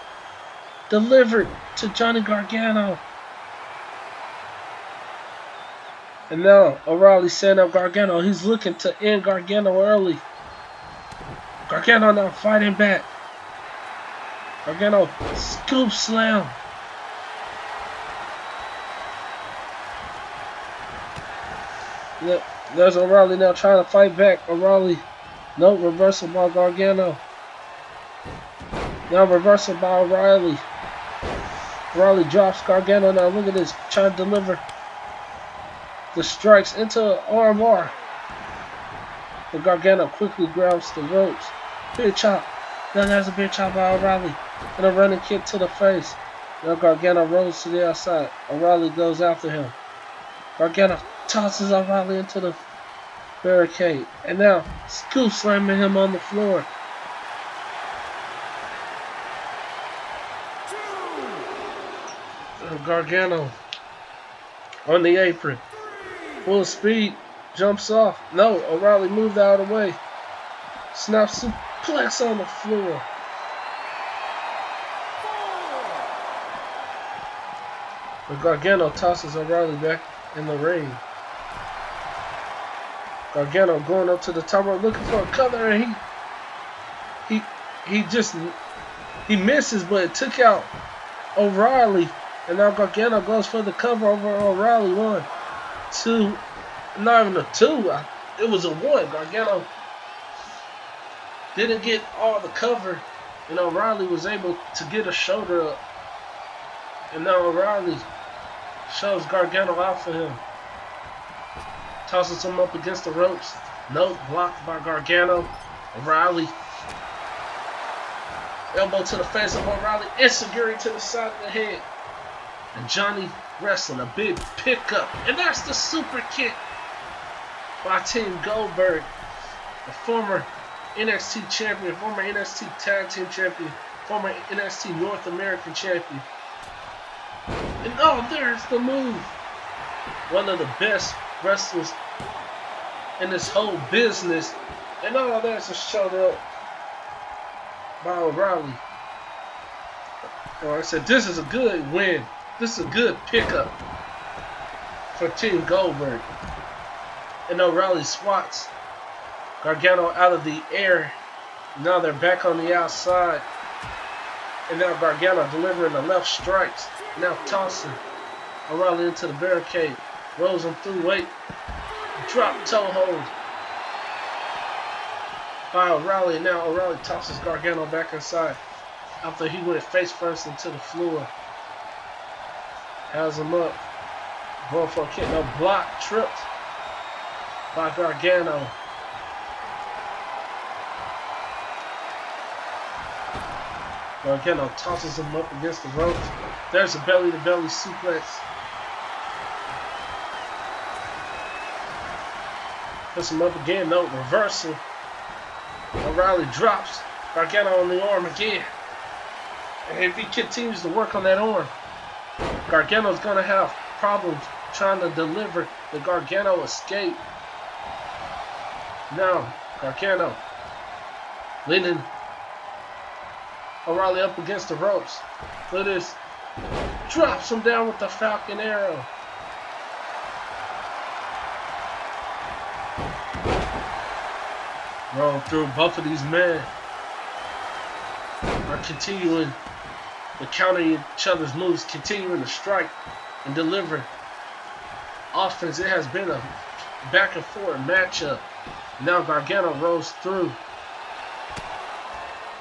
Delivered to Johnny Gargano. And now O'Reilly setting up Gargano. He's looking to end Gargano early. Gargano now fighting back. Gargano scoop slam. There's O'Reilly now trying to fight back. O'Reilly. No, reversal by Gargano. Now reversal by O'Reilly. O'Reilly drops Gargano now. Look at this. Trying to deliver the strikes into an arm bar. But Gargano quickly grabs the ropes. Big chop. Now there's a big chop by O'Reilly. And a running kick to the face. Now Gargano rolls to the outside. O'Reilly goes after him. Gargano tosses O'Reilly into the barricade. And now scoop slamming him on the floor. Gargano on the apron. Full speed. Jumps off. No, O'Reilly moved out of the way. Snap suplex on the floor. But Gargano tosses O'Reilly back in the ring. Gargano going up to the top rope looking for a cover, and he misses, but it took out O'Reilly. And now Gargano goes for the cover over O'Reilly. 1, 2, not even a 2. It was a 1. Gargano didn't get all the cover, and O'Reilly was able to get a shoulder up. And now O'Reilly shows Gargano out for him. Tosses him up against the ropes. Note blocked by Gargano. O'Reilly. Elbow to the face of O'Reilly. Enziguri to the side of the head. And Johnny wrestling a big pickup. And that's the super kick by Team Goldberg. The former NXT champion, former NXT Tag Team champion, former NXT North American champion. And oh, there's the move. One of the best wrestlers in this whole business. And oh, there's a shoulder up by O'Reilly. Like I said, this is a good win. This is a good pickup for Team Goldberg. And O'Reilly swats Gargano out of the air. Now they're back on the outside. And now Gargano delivering the left strikes. Now tossing O'Reilly into the barricade. Rolls him through weight. Drop toe hold by O'Reilly. And now O'Reilly tosses Gargano back inside after he went face first into the floor. Has him up. Going for a kick. No, block. Tripped by Gargano. Gargano tosses him up against the ropes. There's a belly-to-belly suplex. Puts him up again. No, reversal. O'Reilly drops Gargano on the arm again. And if he continues to work on that arm, Gargano's going to have problems trying to deliver the Gargano escape. Now, Gargano leading O'Reilly up against the ropes. Look at this. Drops him down with the Falcon Arrow. Rolling through. Both of these men are continuing to counter each other's moves, continuing to strike and deliver offense. It has been a back and forth matchup. Now Gargano rolls through.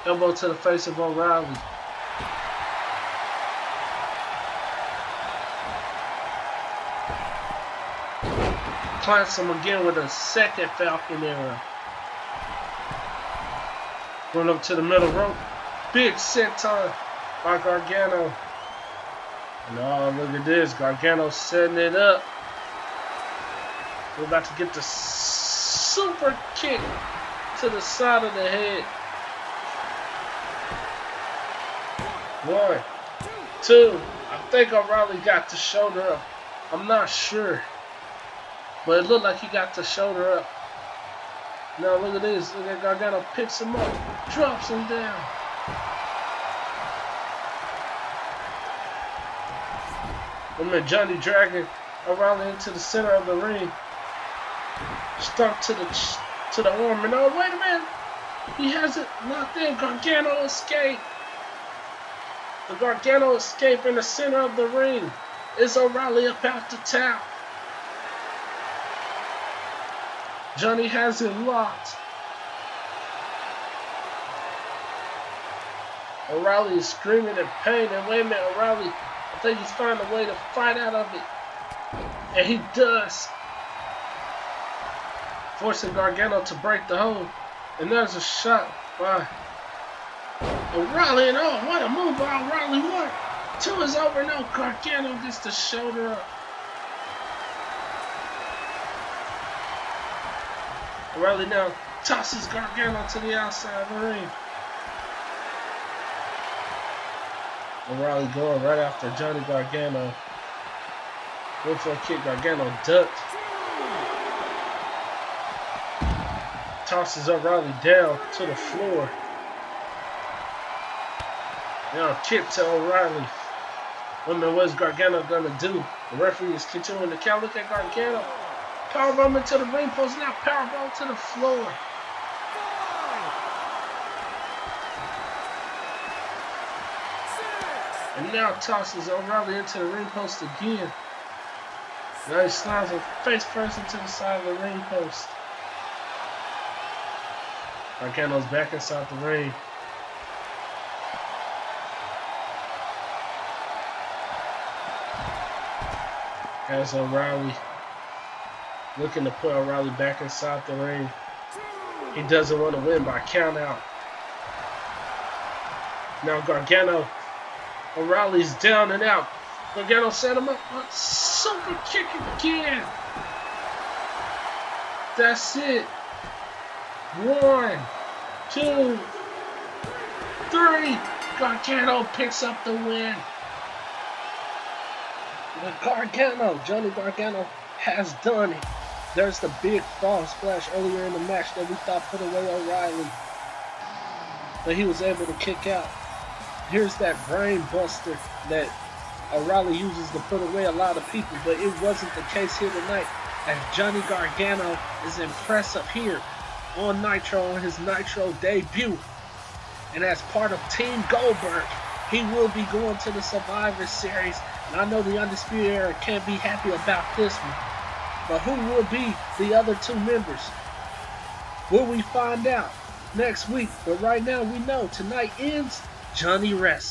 Elbow to the face of O'Reilly. Plants him again with a second Falcon Arrow. Going up to the middle rope. Big senton by Gargano. And oh, look at this. Gargano setting it up. We're about to get the super kick to the side of the head. 1, 2. I think O'Reilly got the shoulder up. I'm not sure. But it looked like he got the shoulder up. Now look at this. Look at Gargano picks him up. Drops him down. And then Johnny dragging O'Reilly into the center of the ring. Stuck to the arm. And oh, wait a minute. He has it locked in. Gargano escape. The Gargano escape in the center of the ring. Is O'Reilly about to tap? Johnny has it locked. O'Reilly is screaming in pain. And wait a minute, O'Reilly, I think he's finding a way to fight out of it. And he does. Forcing Gargano to break the hold. And there's a shot by O'Reilly. And oh, what a move by O'Reilly. 1, 2 is over. No, Gargano gets the shoulder up. O'Reilly now tosses Gargano to the outside of the ring. O'Reilly going right after Johnny Gargano. Going for a kick. Gargano ducked. Tosses O'Reilly down to the floor. Now a kick to O'Reilly. What's Gargano gonna do? The referee is continuing to count. Look at Gargano. Powerbomb into the ring post, now powerbomb to the floor. And now tosses O'Reilly into the ring post again. Now he slides him face first into the side of the ring post. Gargano's back inside the ring. As O'Reilly looking to put O'Reilly back inside the ring. He doesn't want to win by count out. Now Gargano, O'Reilly's down and out. Gargano set him up. Super kick again. That's it. 1, 2, 3. Gargano picks up the win. Johnny Gargano has done it. There's the big fall splash earlier in the match that we thought put away O'Reilly. But he was able to kick out. Here's that brain buster that O'Reilly uses to put away a lot of people, but it wasn't the case here tonight, as Johnny Gargano is impressive here on Nitro, on his Nitro debut. And as part of Team Goldberg, he will be going to the Survivor Series. And I know the Undisputed Era can't be happy about this one. But who will be the other 2 members? Will we find out next week? But right now we know tonight ends Johnny Wrestling.